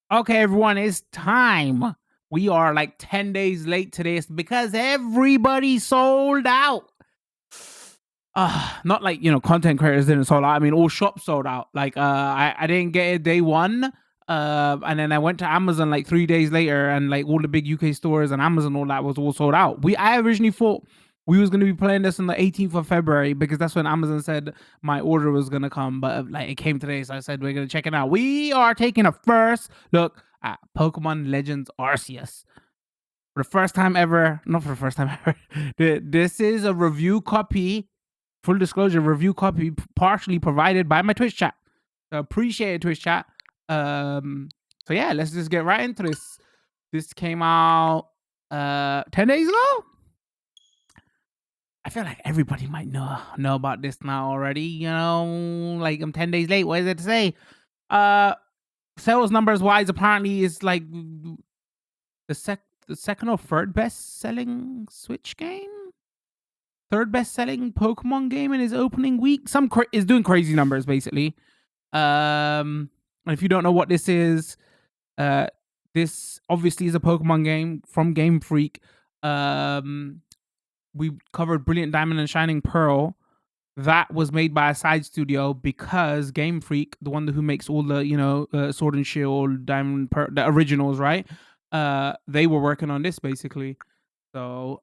Okay, everyone, it's time. We are like 10 days late to this because everybody sold out. Not like, content creators didn't sold out. I mean, all shops sold out. Like, I didn't get it day one. And then I went to Amazon like 3 days later, and like all the big UK stores and Amazon, all that was all sold out. I originally thought we was gonna be playing this on the 18th of February because that's when Amazon said my order was gonna come, but like it came today, so I said we're gonna check it out. We are taking a first look at Pokemon Legends Arceus for the first time ever. Not for the first time ever. This is a review copy. Full disclosure, review copy partially provided by my Twitch chat. So appreciate it, Twitch chat. So yeah, let's just get right into this. This came out 10 days ago. I feel like everybody might know about this now already. Like I'm 10 days late. What is it to say? Uh, Sales numbers wise, apparently is like the second or third best selling Switch game. Third best selling Pokemon game in his opening week. Is doing crazy numbers basically. If you don't know what this is, this obviously is a Pokemon game from Game Freak. We covered Brilliant Diamond and Shining Pearl. That was made by a side studio because Game Freak, the one who makes all the Sword and Shield, Diamond, Pearl, the originals, right? They were working on this basically. So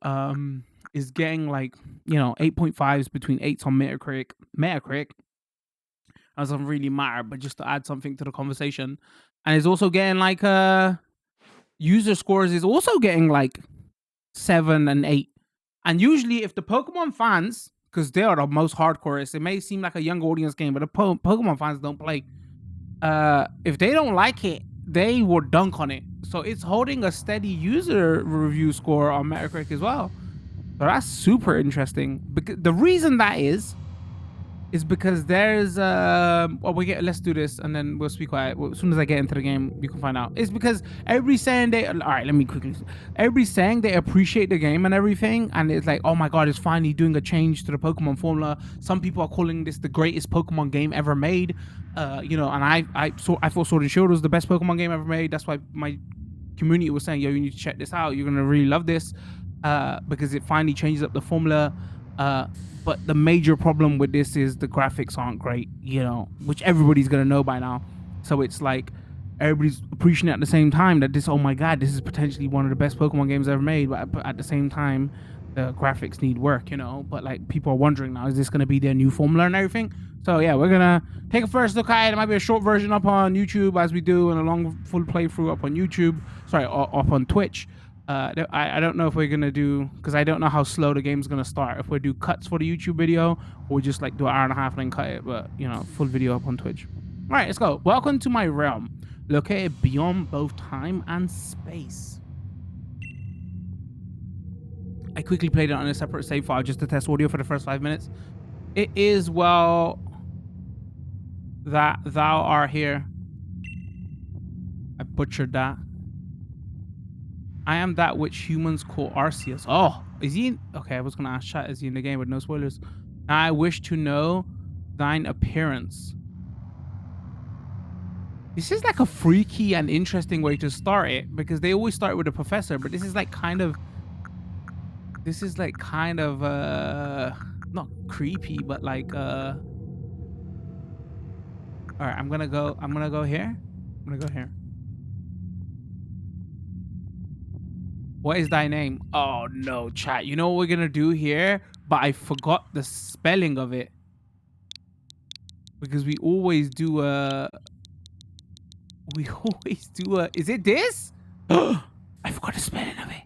is getting like 8.5s between 8s on Metacritic. Doesn't really matter, but just to add something to the conversation. And it's also getting like user scores is also getting like 7 and 8. And usually if the Pokemon fans, because they are the most hardcore, it may seem like a young audience game, but the Pokemon fans don't play. If they don't like it, they will dunk on it. So it's holding a steady user review score on Metacritic as well. So that's super interesting. Because the reason that is because there's let's do this and then we'll speak quiet. As soon as I get into the game, you can find out. It's because everybody's saying everybody's saying they appreciate the game and everything, and it's like, oh my god, it's finally doing a change to the Pokemon formula. Some people are calling this the greatest Pokemon game ever made. And I thought Sword and Shield was the best Pokemon game ever made. That's why my community was saying, yo, you need to check this out. You're gonna really love this. Because it finally changes up the formula. But the major problem with this is the graphics aren't great, which everybody's gonna know by now. So it's like everybody's appreciating it at the same time that this, oh my god, this is potentially one of the best Pokemon games ever made. But at the same time, the graphics need work, But like people are wondering now, is this gonna be their new formula and everything? So yeah, we're gonna take a first look at it. It might be a short version up on YouTube as we do, and a long full playthrough up on YouTube. Sorry, up on Twitch. I don't know if we're gonna do, because I don't know how slow the game's gonna start. If we do cuts for the YouTube video, or just like do an hour and a half and then cut it, but full video up on Twitch. All right, let's go. Welcome to my realm, located beyond both time and space. I quickly played it on a separate save file just to test audio for the first 5 minutes. It is well that thou art here. I butchered that. I am that which humans call Arceus. Oh, is he okay, I was gonna ask chat, is he in the game with no spoilers? I wish to know thine appearance. This is like a freaky and interesting way to start it, because they always start with a professor, but this is like kind of not creepy, but like all right, I'm gonna go here. I'm gonna go here. What is thy name? Oh no, chat. You know what we're gonna do here? But I forgot the spelling of it. Because we always do is it this? I forgot the spelling of it.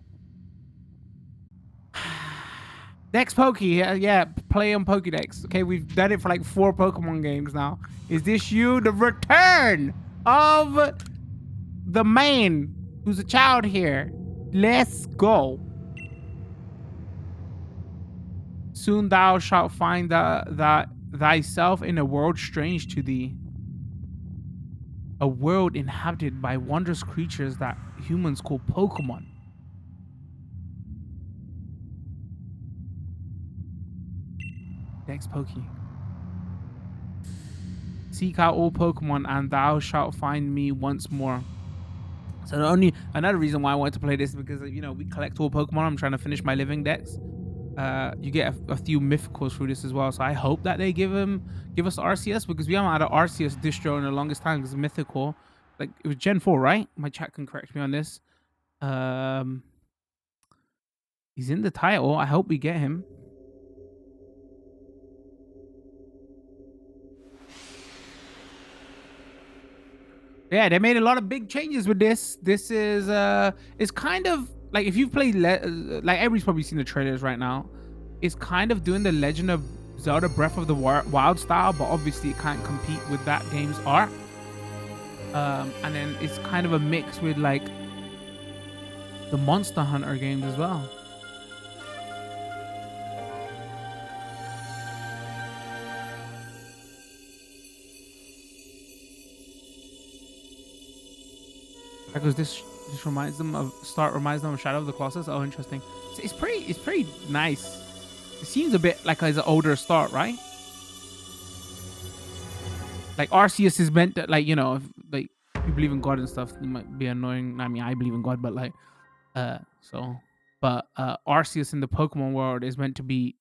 Dex Pokey, yeah, play on Pokédex. Okay, we've done it for like 4 Pokemon games now. Is this you? The return of the man who's a child here. Let's go. Soon thou shalt find that thyself in a world strange to thee. A world inhabited by wondrous creatures that humans call Pokemon. Dex Pokey. Seek out all Pokemon and thou shalt find me once more. So the only another reason why I wanted to play this is because you know we collect all Pokemon. I'm trying to finish my living decks. You get a few mythicals through this as well. So I hope that they give us Arceus because we haven't had an Arceus distro in the longest time because mythical. Like it was Gen 4, right? My chat can correct me on this. Um he's in the title. I hope we get him. Yeah, they made a lot of big changes with this. This is it's kind of like if you've played like everybody's probably seen the trailers right now. It's kind of doing the Legend of Zelda Breath of the Wild style, but obviously it can't compete with that game's art. And then it's kind of a mix with like the Monster Hunter games as well. Because this reminds them of Shadow of the Colossus. Oh, interesting. It's pretty nice. It seems a bit like it's an older Start, right? Like Arceus is meant to, like, you know, if like you believe in God and stuff, it might be annoying. I mean, I believe in God, but like Arceus in the Pokemon world is meant to be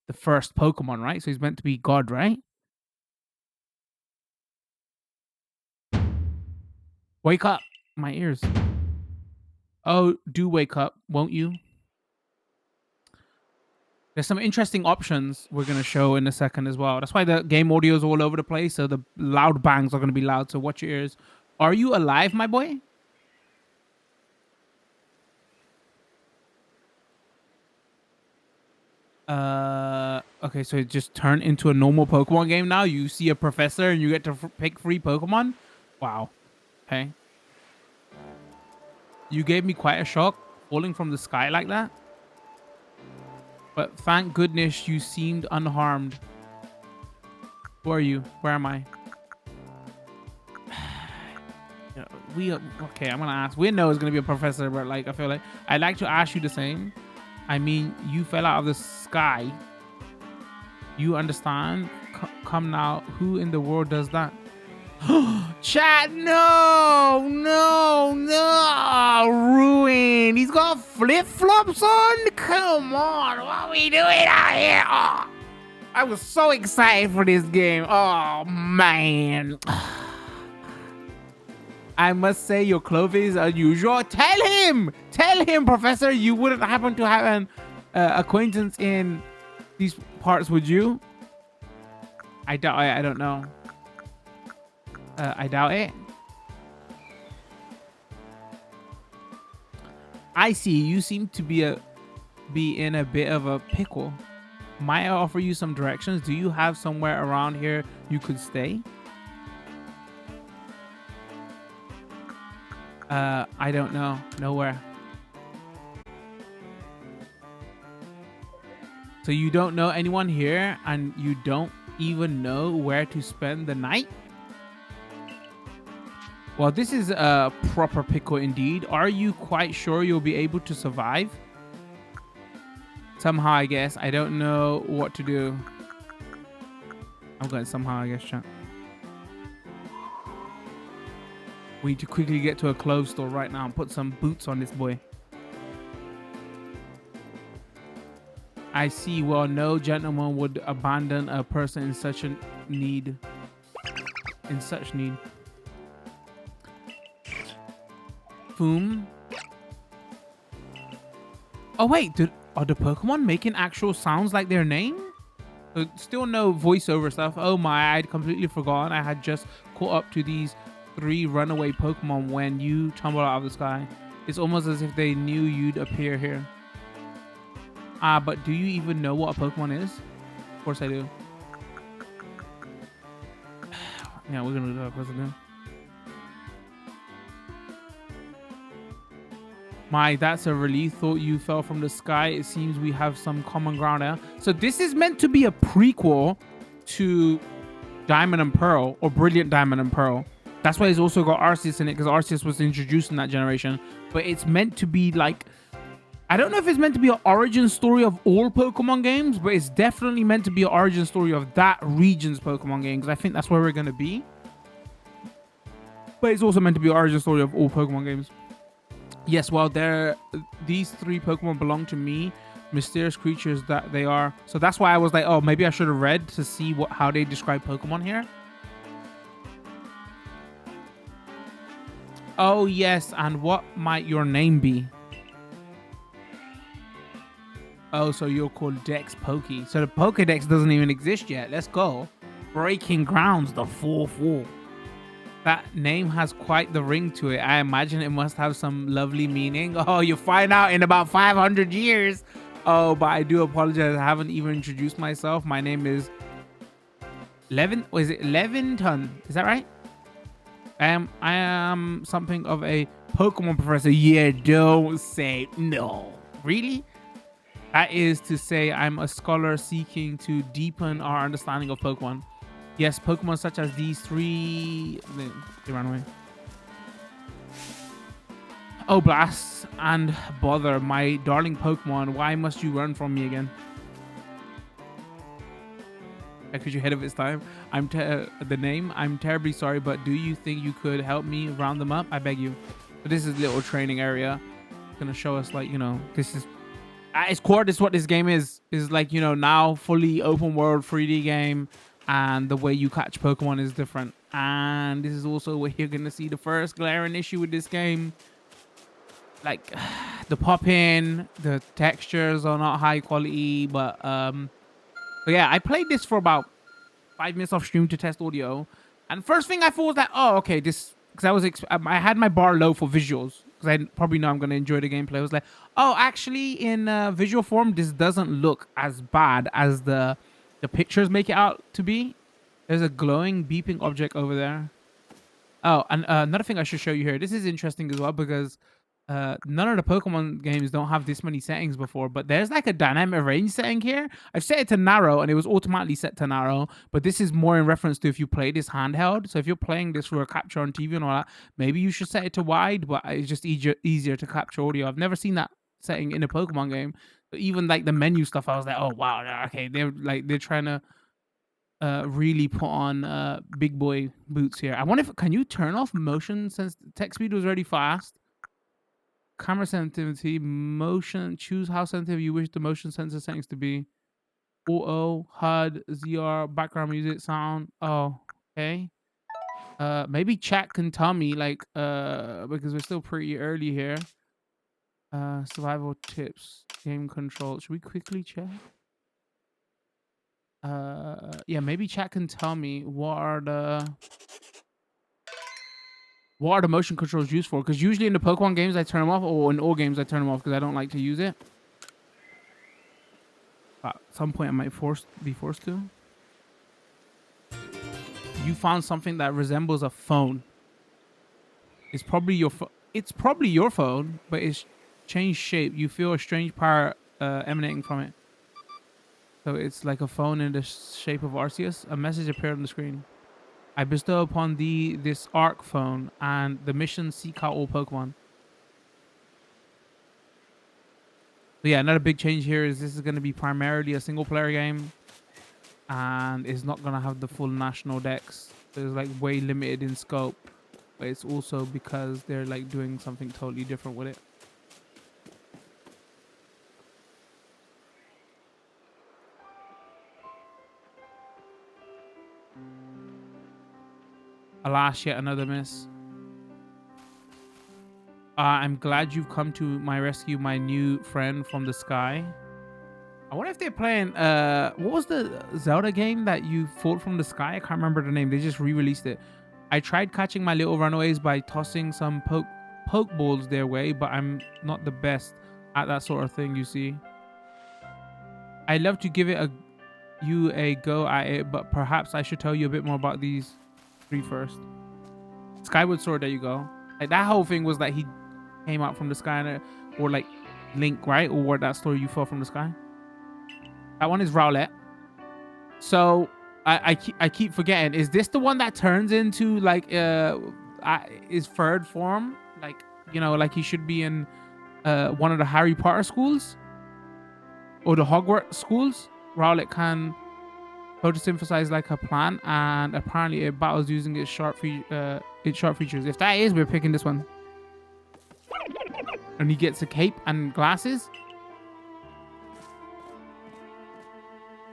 the first Pokemon, right? So he's meant to be God, right? Wake up, my ears. Oh, do wake up, won't you? There's some interesting options we're going to show in a second as well. That's why the game audio is all over the place. So the loud bangs are going to be loud. So watch your ears. Are you alive, my boy? Okay, so it just turned into a normal Pokemon game now. You see a professor and you get to pick free Pokemon. Wow. Okay. You gave me quite a shock falling from the sky like that. But thank goodness you seemed unharmed. Who are you? Where am I? Okay, I'm gonna ask. We know it's gonna be a professor, but like I feel like I'd like to ask you the same. I mean, you fell out of the sky. You understand? Come now. Who in the world does that? Chat, no, Ruin. He's got flip-flops on? Come on, what are we doing out here? Oh, I was so excited for this game. Oh, man. I must say your clothing is unusual. Tell him, Professor, you wouldn't happen to have an acquaintance in these parts, would you? I don't know. I doubt it. I see. You seem to be in a bit of a pickle. Might I offer you some directions? Do you have somewhere around here you could stay? I don't know. Nowhere. So you don't know anyone here and you don't even know where to spend the night? Well, this is a proper pickle indeed. Are you quite sure you'll be able to survive? Somehow, I guess. I don't know what to do. I'm going somehow, I guess, chat. We need to quickly get to a clothes store right now and put some boots on this boy. I see. Well, no gentleman would abandon a person in such a need. In such need. Boom. Oh wait, are the Pokemon making actual sounds like their name? Still no voiceover stuff. Oh my, I'd completely forgotten. I had just caught up to these 3 runaway Pokemon when you tumbled out of the sky. It's almost as if they knew you'd appear here. But do you even know what a Pokemon is? Of course I do. Yeah, we're gonna do that, of course I do. My, that's a relief. Thought you fell from the sky. It seems we have some common ground now. So this is meant to be a prequel to Diamond and Pearl, or Brilliant Diamond and Pearl. That's why it's also got Arceus in it, because Arceus was introduced in that generation. But it's meant to be like, I don't know if it's meant to be an origin story of all Pokemon games, but it's definitely meant to be an origin story of that region's Pokemon game, because I think that's where we're going to be. but it's also meant to be the origin story of all Pokemon games. Yes, well, these three Pokemon belong to me, mysterious creatures that they are. So that's why I was like, oh, maybe I should have read to see how they describe Pokemon here. Oh yes, and what might your name be? Oh, so you're called Dex Pokey. So the Pokedex doesn't even exist yet. Let's go. Breaking grounds, the fourth wall. That name has quite the ring to it. I imagine it must have some lovely meaning. Oh, you'll find out in about 500 years. Oh, but I do apologize. I haven't even introduced myself. My name is Levinton? Is that right? I am something of a Pokemon professor. Yeah, don't say no. Really? That is to say, I'm a scholar seeking to deepen our understanding of Pokemon. Yes, Pokemon such as these three... They ran away. Oh, blast and bother, my darling Pokemon. Why must you run from me again? Because you're ahead of its time. I'm terribly sorry, but do you think you could help me round them up? I beg you. So this is a little training area. It's gonna show us, like, you know, this is at its core, this is what this game is like, you know, now fully open world 3D game, and the way you catch Pokemon is different. And this is also where you're gonna see the first glaring issue with this game. Like, the pop-in, the textures are not high quality, but yeah, I played this for about 5 minutes off stream to test audio, and first thing I thought was that, oh, okay, this, because I had my bar low for visuals because I probably know I'm going to enjoy the gameplay. I was like, oh, actually in visual form this doesn't look as bad as the pictures make it out to be. There's a glowing beeping object over there. Oh, and another thing I should show you here, this is interesting as well, because none of the Pokemon games don't have this many settings before, but there's like a dynamic range setting here. I've set it to narrow and it was automatically set to narrow, but this is more in reference to if you play this handheld. So if you're playing this for a capture on TV and all that, maybe you should set it to wide, but it's just easier to capture audio. I've never seen that setting in a Pokemon game. But even like the menu stuff, I was like, oh wow, okay, they're trying to really put on big boy boots here. I wonder if, can you turn off motion, since text speed was already fast? Camera sensitivity, motion, choose how sensitive you wish the motion sensor settings to be. Auto, HUD, ZR, background music, sound. Oh, okay. Maybe chat can tell me, like, because we're still pretty early here. Survival tips, game control. Should we quickly check? Yeah, maybe chat can tell me what are the motion controls used for, because usually in the Pokemon games I turn them off, or in all games I turn them off because I don't like to use it. At some point I might be forced to. You found something that resembles a phone. It's probably your phone, but it's changed shape. You feel a strange power emanating from it. So it's like a phone in the shape of Arceus. A message appeared on the screen. I bestow upon thee this Arc phone, and the mission seek out all Pokemon. So yeah, another big change here is this is going to be primarily a single player game, and it's not going to have the full national dex. It's like way limited in scope, but it's also because they're like doing something totally different with it. Alas, yet another miss. I'm glad you've come to my rescue, my new friend from the sky. I wonder if they're playing, what was the Zelda game that you fought from the sky? I can't remember the name. They just re-released it. I tried catching my little runaways by tossing some pokeballs their way, but I'm not the best at that sort of thing, you see. I'd love to give you a go at it, but perhaps I should tell you a bit more about these three first. Skyward Sword, there you go. Like, that whole thing was that he came out from the sky, or like Link, right? Or what, that story you fell from the sky. That one is Rowlet. So I keep forgetting. Is this the one that turns into like his third form? Like, you know, like he should be in one of the Harry Potter schools or the Hogwarts schools. Rowlet can photosynthesize like a plant, and apparently it battles using its sharp features. If that is, we're picking this one. And he gets a cape and glasses.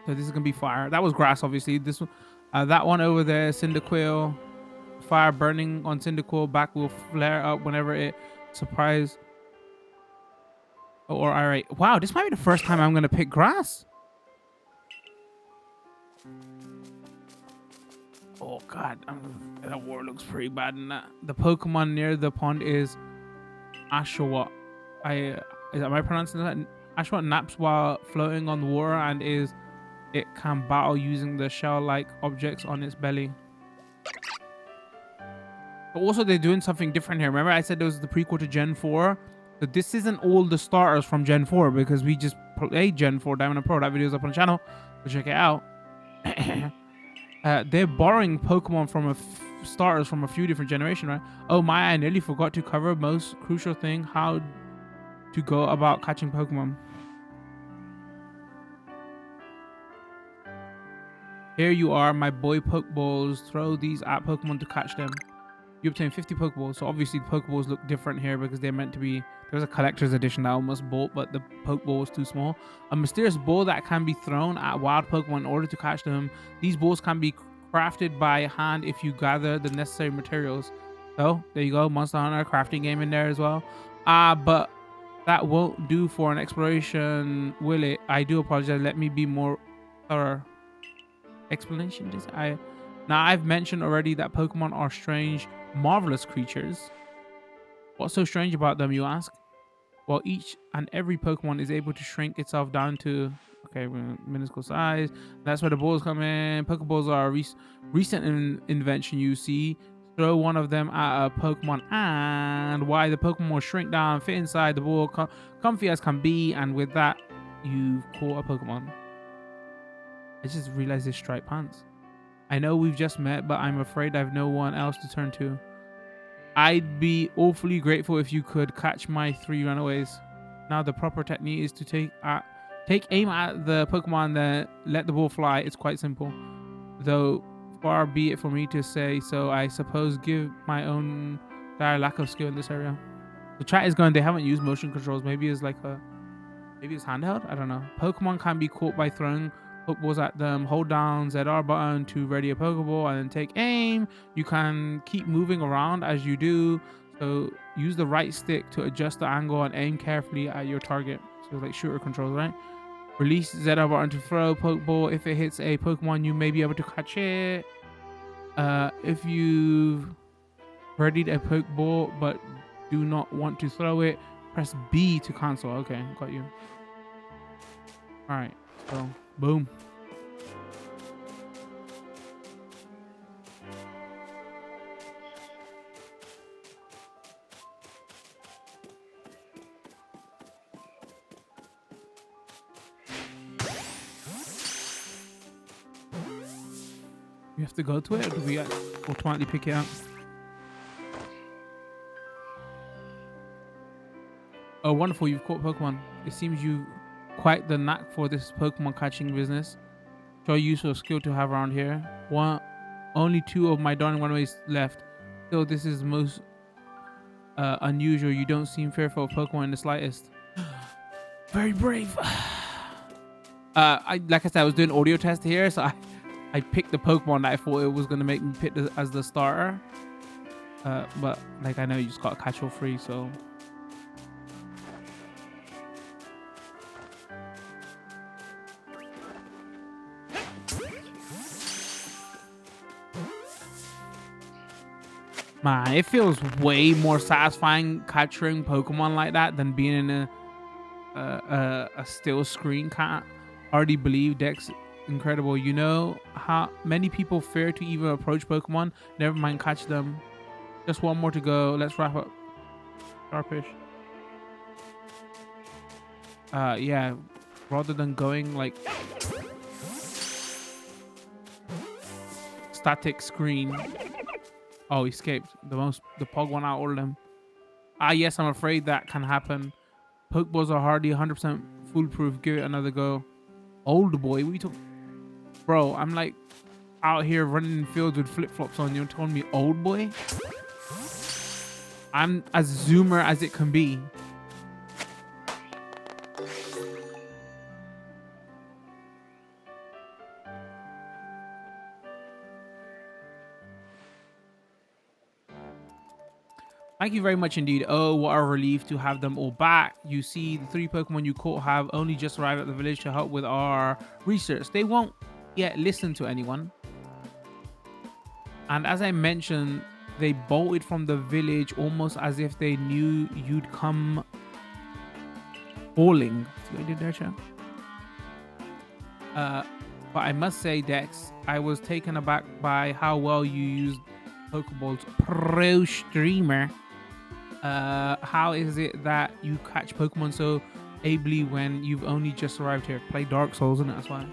So this is gonna be fire. That was grass, obviously. This one, that one over there, Cyndaquil. Fire burning on Cyndaquil. Back will flare up whenever it surprise. Or all right. Wow, this might be the first time I'm gonna pick grass. Oh god, that war looks pretty bad. In that the Pokemon near the pond is Ashawat. Am I pronouncing that? Ashawat naps while floating on the water and it can battle using the shell-like objects on its belly. But also they're doing something different here. Remember I said there was the prequel to Gen 4? So this isn't all the starters from Gen 4 because we just played Gen 4 Diamond and Pearl. That video's up on the channel. So check it out. They're borrowing Pokemon from starters from a few different generations, right? Oh my, I nearly forgot to cover most crucial thing, how to go about catching Pokemon. Here you are, my boy Pokeballs. Throw these at Pokemon to catch them. You obtain 50 Pokeballs. So obviously the Pokeballs look different here because they're meant to be... There's a collector's edition that I almost bought, but the Pokeball was too small. A mysterious ball that can be thrown at wild Pokemon in order to catch them. These balls can be crafted by hand if you gather the necessary materials. So there you go, Monster Hunter crafting game in there as well. But that won't do for an exploration, will it? I do apologize. Let me be more thorough. Explanation. Now I've mentioned already that Pokemon are strange, marvelous creatures. What's so strange about them, you ask? Well, each and every Pokemon is able to shrink itself down to minuscule size. That's where the balls come in. Pokeballs are a recent invention. You see, throw one of them at a Pokemon, and why the Pokemon will shrink down, fit inside the ball, comfy as can be, and with that, you've caught a Pokemon. I just realized this striped pants. I know we've just met, but I'm afraid I've no one else to turn to. I'd be awfully grateful if you could catch my 3 runaways. Now the proper technique is to take aim at the Pokemon, then let the ball fly. It's quite simple. Though far be it for me to say so, I suppose give my own dire lack of skill in this area. The chat is going, they haven't used motion controls. Maybe it's handheld? I don't know. Pokemon can be caught by throwing Pokeballs at them. Hold down ZR button to ready a Pokeball and then take aim. You can keep moving around as you do. So use the right stick to adjust the angle and aim carefully at your target. So like shooter controls, right? Release ZR button to throw Pokeball. If it hits a Pokemon, you may be able to catch it. If you've readied a Pokeball but do not want to throw it, press B to cancel. Okay, got you. All right, so boom. You have to go to it, or do we automatically pick it up? Oh, wonderful, you've caught Pokemon. It seems you quite the knack for this Pokemon catching business. Show useful skill to have around here. Only 2 of my darling runaways left. Still, this is most unusual. You don't seem fearful of Pokemon in the slightest. Very brave. Like I said, I was doing audio test here, so I picked the Pokemon that I thought it was gonna make me pick as the starter. But like I know you just got catch all free, so. Man, it feels way more satisfying capturing Pokemon like that than being in a still screen. Can't hardly believe Dex incredible. You know how many people fear to even approach Pokemon, never mind catch them. Just one more to go. Let's wrap up. Sharpish. Yeah, rather than going like static screen. Oh, escaped. The Pog one out all of them. Yes, I'm afraid that can happen. Pokeballs are hardly 100% foolproof. Give it another go. Old boy, what are you talking? Bro, I'm like out here running in fields with flip-flops on. You're telling me old boy? I'm as zoomer as it can be. Thank you very much indeed. Oh, what a relief to have them all back. You see, the 3 Pokemon you caught have only just arrived at the village to help with our research. They won't yet listen to anyone. And as I mentioned, they bolted from the village almost as if they knew you'd come falling. See what I did there, chat? But I must say, Dex, I was taken aback by how well you used Pokeballs. Pro streamer. How is it that you catch Pokemon so ably when you've only just arrived here? Play Dark Souls, isn't it? That's why.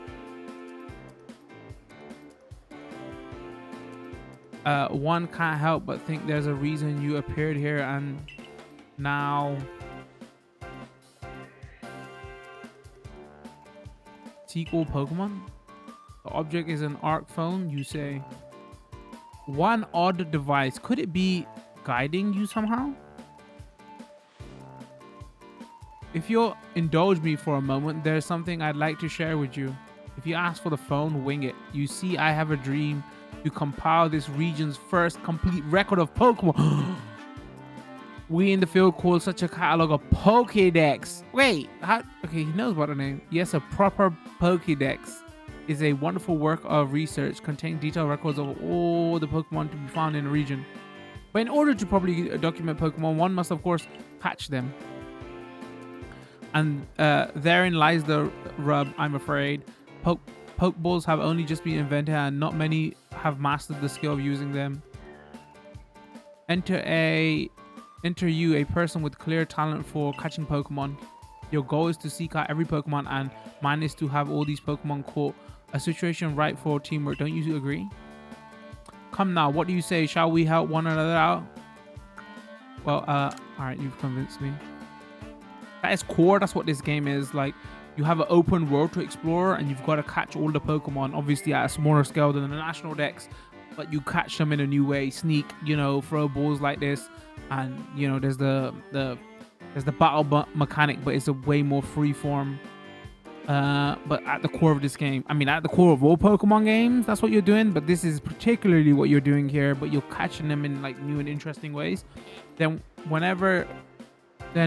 One can't help but think there's a reason you appeared here and now seek all Pokemon. The object is an ARC phone, you say. One odd device. Could it be guiding you somehow? If you'll indulge me for a moment, there's something I'd like to share with you. If you ask for the phone, wing it. You see, I have a dream to compile this region's first complete record of Pokemon. We in the field call such a catalog a Pokédex. Wait, how? Okay, he knows about the name. Yes, a proper Pokédex is a wonderful work of research containing detailed records of all the Pokemon to be found in a region. But in order to properly document Pokemon, one must, of course, catch them. And therein lies the rub, I'm afraid. Pokeballs have only just been invented and not many have mastered the skill of using them. Enter you, a person with clear talent for catching Pokemon. Your goal is to seek out every Pokemon and mine is to have all these Pokemon caught. A situation ripe for teamwork, don't you agree? Come now, what do you say? Shall we help one another out? Well, alright, you've convinced me. That is core. That's what this game is. Like, you have an open world to explore and you've got to catch all the Pokemon, obviously at a smaller scale than the national decks, but you catch them in a new way. Sneak, you know, throw balls like this, and you know there's the battle mechanic, but it's a way more free form. But at the core of this game, I mean at the core of all Pokemon games, that's what you're doing, but this is particularly what you're doing here, but you're catching them in like new and interesting ways. Then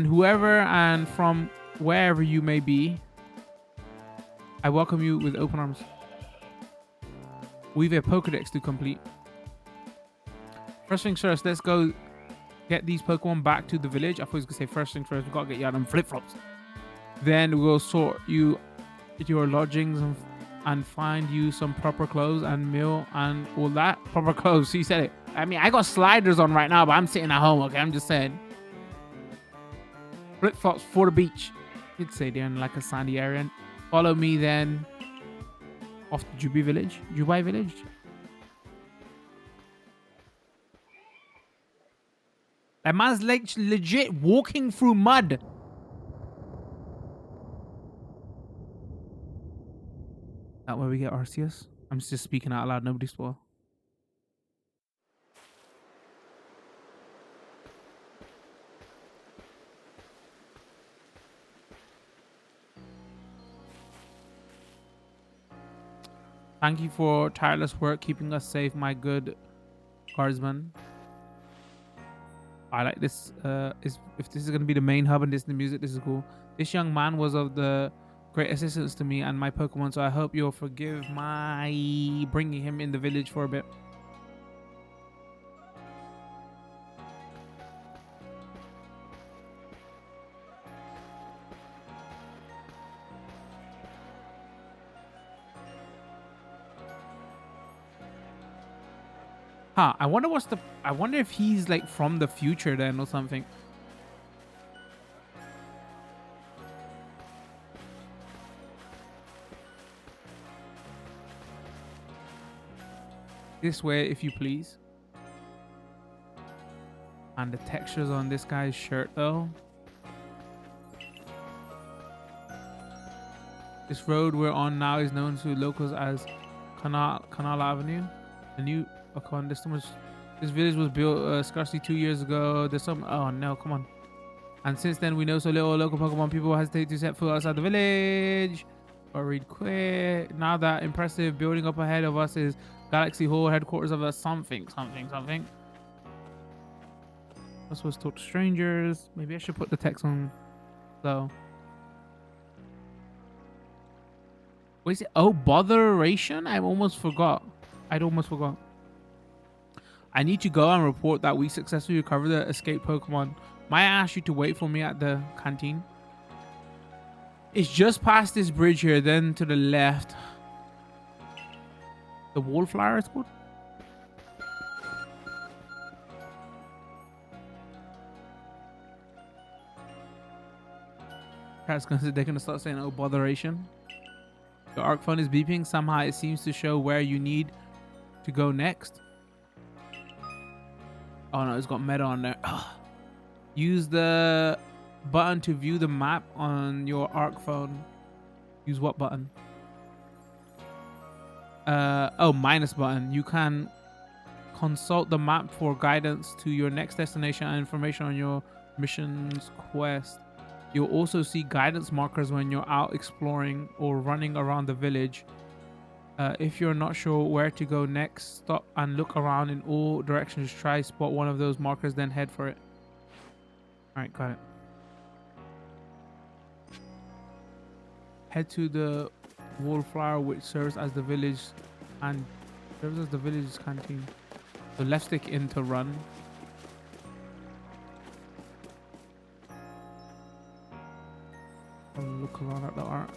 whoever and from wherever you may be, I welcome you with open arms. We've a Pokedex to complete. First things first, let's go get these Pokemon back to the village. I thought he was going to say first things first, we got to get you out of them flip-flops. Then we'll sort you your lodgings and find you some proper clothes and meal and all that. Proper clothes, he said it. I mean, I got sliders on right now, but I'm sitting at home, okay? I'm just saying. Flip-flops for the beach. You'd say they're in like a sandy area. Follow me then off to Jubai village. That man's like legit walking through mud. That where we get Arceus? I'm just speaking out loud, nobody spoil. Thank you for tireless work keeping us safe, my good guardsman. I like this. If this is going to be the main hub and this is the music, this is cool. This young man was of the great assistance to me and my Pokemon, so I hope you'll forgive my bringing him in the village for a bit. Huh, I wonder if he's like from the future then or something. This way, if you please. And the textures on this guy's shirt though. This road we're on now is known to locals as Canal Avenue. The new Ocon. This village was built scarcely 2 years ago. There's some. Oh no, come on. And since then, we know so little. Local Pokemon people hesitate to set foot outside the village. Or read quick. Now that impressive building up ahead of us is Galaxy Hall, headquarters of a something. I'm supposed to talk to strangers. Maybe I should put the text on. So. What is it? Oh, botheration? I'd almost forgot. I need to go and report that we successfully recovered the escaped Pokemon. Might I ask you to wait for me at the canteen? It's just past this bridge here, then to the left. The wallflower is called? They're gonna start saying, oh, botheration. The arc phone is beeping. Somehow it seems to show where you need to go next. Oh no, it's got meta on there. Ugh. Use the button to view the map on your arc phone. Use what button? Oh, minus button. You can consult the map for guidance to your next destination and information on your mission's quest. You'll also see guidance markers when you're out exploring or running around the village. If you're not sure where to go next, stop and look around in all directions. Try spot one of those markers, then head for it. Alright, got it. Head to the wallflower, which serves as the village's canteen. So left stick in to run. I'll look around at the art.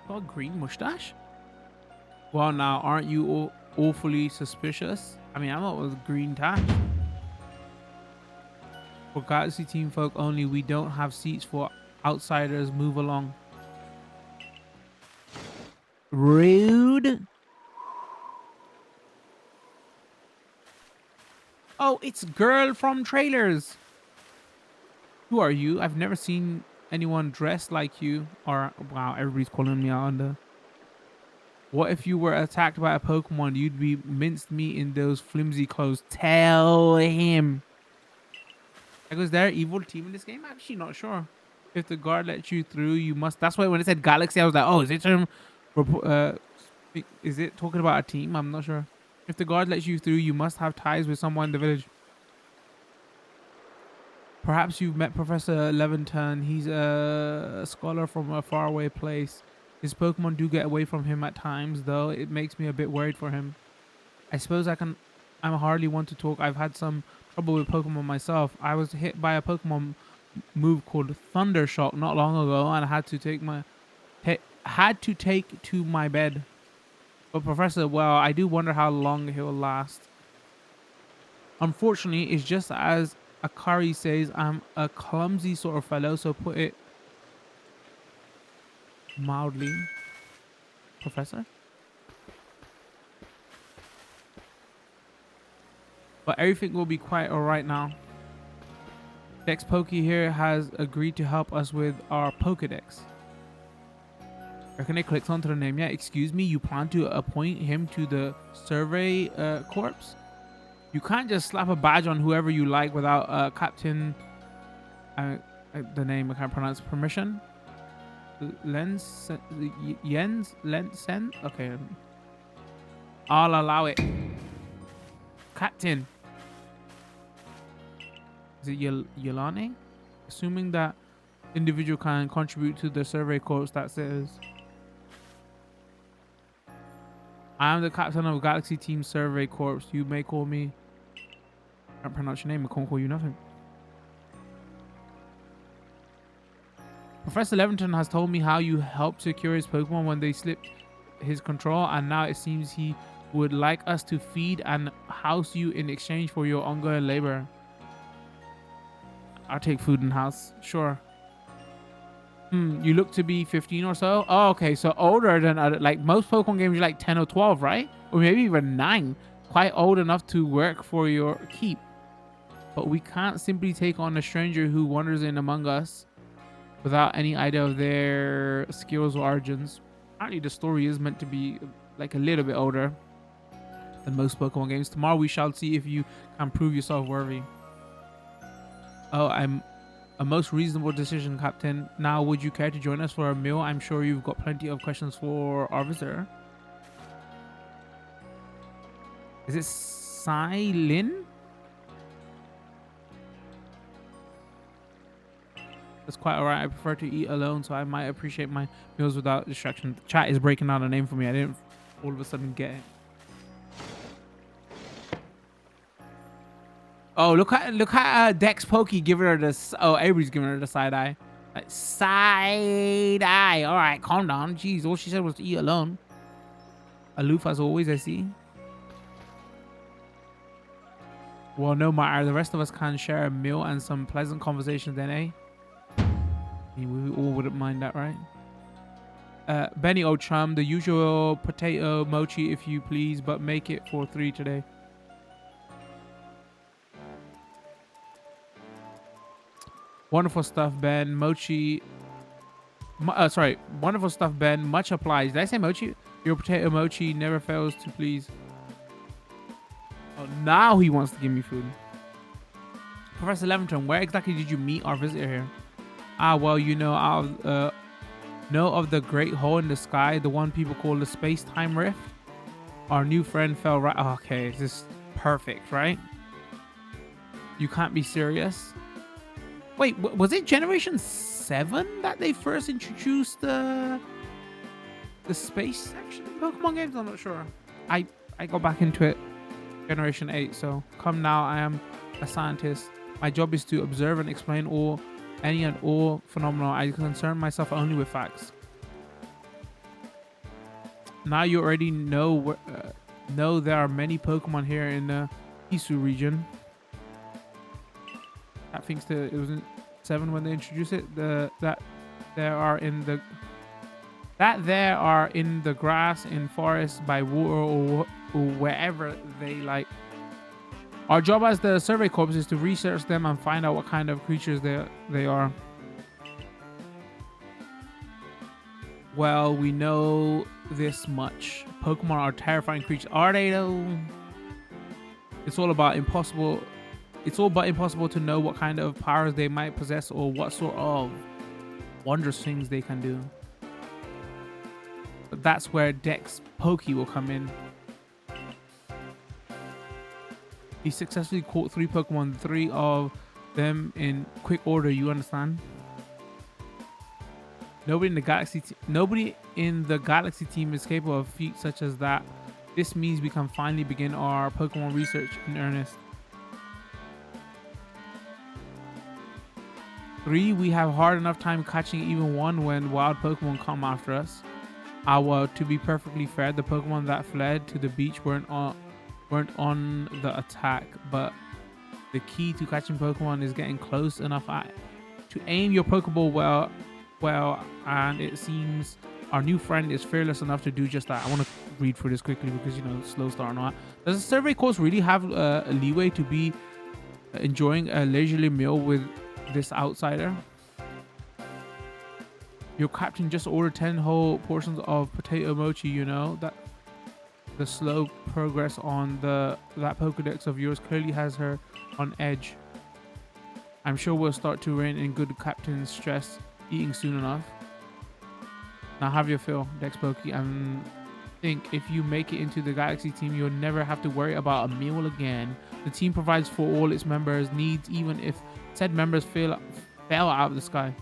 Got a green mustache? Well, now, aren't you awfully suspicious? I mean, I'm not with green tash. For Galaxy Team folk only, we don't have seats for outsiders. Move along. Rude. Oh, it's girl from trailers. Who are you? I've never seen anyone dressed like you. Or, wow, everybody's calling me out on the... What if you were attacked by a Pokemon? You'd be minced meat in those flimsy clothes. Tell him. Like, was there an evil team in this game? I'm actually not sure. If the guard lets you through, you must... That's why when it said Galaxy, I was like, oh, is it talking about a team? I'm not sure. If the guard lets you through, you must have ties with someone in the village. Perhaps you've met Professor Leventon. He's a scholar from a faraway place. His Pokemon do get away from him at times, though. It makes me a bit worried for him. I suppose I'm hardly one to talk. I've had some trouble with Pokemon myself. I was hit by a Pokemon move called Thunder Shock not long ago, and I had to take to my bed. But Professor, well, I do wonder how long he'll last. Unfortunately, it's just as Akari says, I'm a clumsy sort of fellow, so put it mildly. Professor? But everything will be quite alright now. Dex Pokey here has agreed to help us with our Pokedex. Reckon it clicks onto the name. Yeah, excuse me, you plan to appoint him to the survey corps? You can't just slap a badge on whoever you like without Captain... the name I can't pronounce. Permission? Jens? Lensen? Okay. I'll allow it. Captain. Is it Yelane? Assuming that individual can contribute to the survey corps, that says... I am the captain of Galaxy Team Survey Corps. You may call me... I can't pronounce your name. I can't call you nothing. Professor Leventon has told me how you helped secure his Pokemon when they slipped his control, and now it seems he would like us to feed and house you in exchange for your ongoing labor. I'll take food and house. Sure. You look to be 15 or so. Oh, okay. So older than like most Pokemon games, you're like 10 or 12, right? Or maybe even 9. Quite old enough to work for your keep. but we can't simply take on a stranger who wanders in among us without any idea of their skills or origins. Apparently, the story is meant to be like a little bit older than most Pokemon games. Tomorrow we shall see if you can prove yourself worthy. Oh, I'm a most reasonable decision, Captain. Now, would you care to join us for a meal? I'm sure you've got plenty of questions for our visitor. Is it Silin? That's quite alright. I prefer to eat alone, so I might appreciate my meals without distraction. The chat is breaking down a name for me. I didn't all of a sudden get it. Oh, look at Dex Pokey giving her this. Oh, Avery's giving her the side eye. Like, side eye. All right, calm down. Jeez, all she said was to eat alone. Aloof as always, I see. Well, no matter. The rest of us can share a meal and some pleasant conversations then, eh? I mean, we all wouldn't mind that, right? Benny, old chum, the usual potato mochi, if you please, but make it for 3 today. Wonderful stuff, Ben. Mochi. Sorry. Wonderful stuff, Ben. Much obliged. Did I say mochi? Your potato mochi never fails to please. Oh, now he wants to give me food. Professor Leventon, where exactly did you meet our visitor here? Ah, well, you know, know of the great hole in the sky, the one people call the space-time rift? Our new friend fell right... Oh, okay, this is perfect, right? You can't be serious? Wait, was it Generation 7 that they first introduced the space section in Pokemon games? I'm not sure. I got back into it Generation 8, so come now, I am a scientist. My job is to observe and explain any and all phenomena. I concern myself only with facts. Now you already know there are many Pokemon here in the Isu region. That thinks that it was in 7 when they introduced it. That there are in the grass, in forests, by water, or wherever they like. Our job as the Survey Corps is to research them and find out what kind of creatures they are. Well, we know this much. Pokemon are terrifying creatures. Are they though? It's all but impossible to know what kind of powers they might possess or what sort of wondrous things they can do. But that's where Dex Pokey will come in. He successfully caught 3 Pokemon, 3 of them in quick order, you understand? Nobody in the Galaxy team is capable of feats such as that. This means we can finally begin our Pokemon research in earnest. 3, we have hard enough time catching even one when wild Pokemon come after us. Well, to be perfectly fair, the Pokemon that fled to the beach weren't on the attack, but the key to catching Pokemon is getting close enough to aim your Pokeball well, and it seems our new friend is fearless enough to do just that. I want to read through this quickly because, you know, slow start and all that. Does the survey course really have a leeway to be enjoying a leisurely meal with this outsider? Your captain just ordered 10 whole portions of potato mochi, you know, that the slow progress on that Pokedex of yours clearly has her on edge. I'm sure we'll start to rein in good captain's stress eating soon enough. Now have your fill, Dex Pokey, and think if you make it into the Galaxy team, you'll never have to worry about a meal again. The team provides for all its members' needs, even if said members fell out of the sky.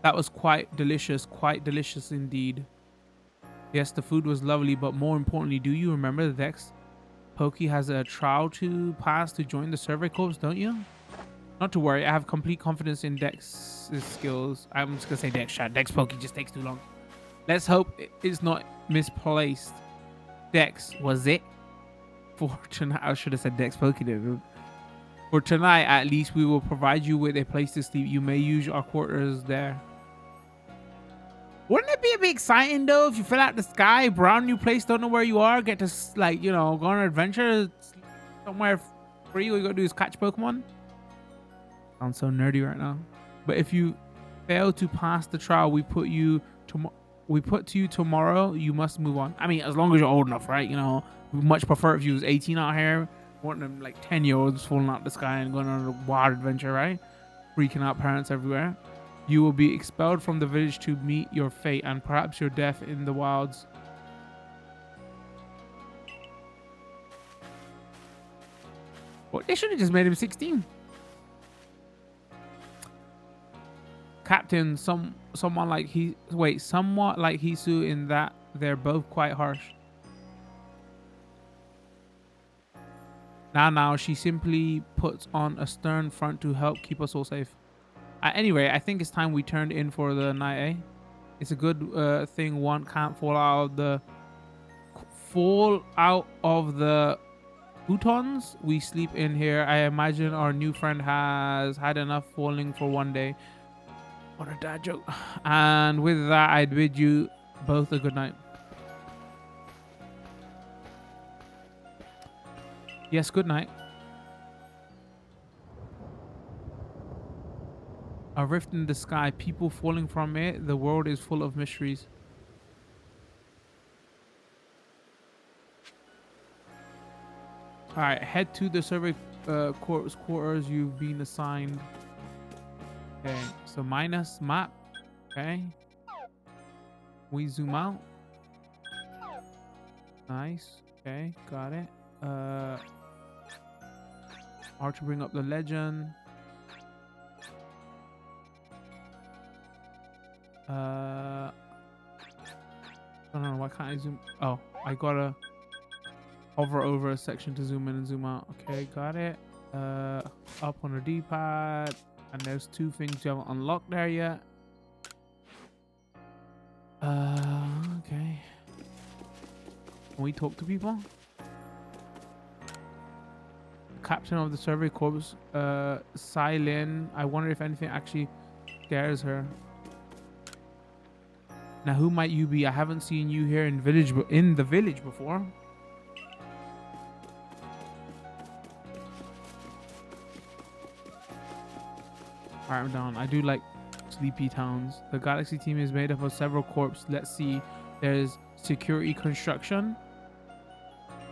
That was quite delicious indeed. Yes, the food was lovely, but more importantly, do you remember that Dex Pokey has a trial to pass to join the Survey Corps, don't you? Not to worry, I have complete confidence in Dex's skills. I'm just gonna say Dex chat. Dex Pokey just takes too long. Let's hope it's not misplaced. Dex, was it? For tonight, I should have said Dex Pokey there. For tonight, at least, we will provide you with a place to sleep. You may use our quarters there. Wouldn't it be a bit exciting though if you fell out the sky, brand new place, don't know where you are, get to like, you know, go on an adventure somewhere free? All you gotta do is catch Pokemon. Sounds so nerdy right now. But if you fail to pass the trial, we put to you tomorrow. You must move on. I mean, as long as you're old enough, right? You know, we much prefer if you was 18 out here, more than like 10-year-olds falling out the sky and going on a wild adventure, right? Freaking out parents everywhere. You will be expelled from the village to meet your fate and perhaps your death in the wilds. Well, they should have just made him 16. Captain, somewhat like Hisu in that they're both quite harsh. Now she simply puts on a stern front to help keep us all safe. Anyway, I think it's time we turned in for the night, eh? It's a good thing one can't fall out of the futons we sleep in here. I imagine our new friend has had enough falling for one day. What a dad joke. And with that, I'd bid you both a good night. Yes, good night. A rift in the sky, people falling from it. The world is full of mysteries. All right, head to the survey corps quarters you've been assigned. Okay, so minus map. Okay. We zoom out. Nice. Okay, got it. R to bring up the legend. I don't know, why can't I zoom? Oh, I gotta hover over a section to zoom in and zoom out. Okay, got it. Up on the D-pad. And there's two things you haven't unlocked there yet. Okay. Can we talk to people? Captain of the survey corps, Silin. I wonder if anything actually scares her. Now, who might you be? I haven't seen you here in the village before. Alright, I'm down. I do like sleepy towns. The Galaxy team is made up of several corps. Let's see. There's security construction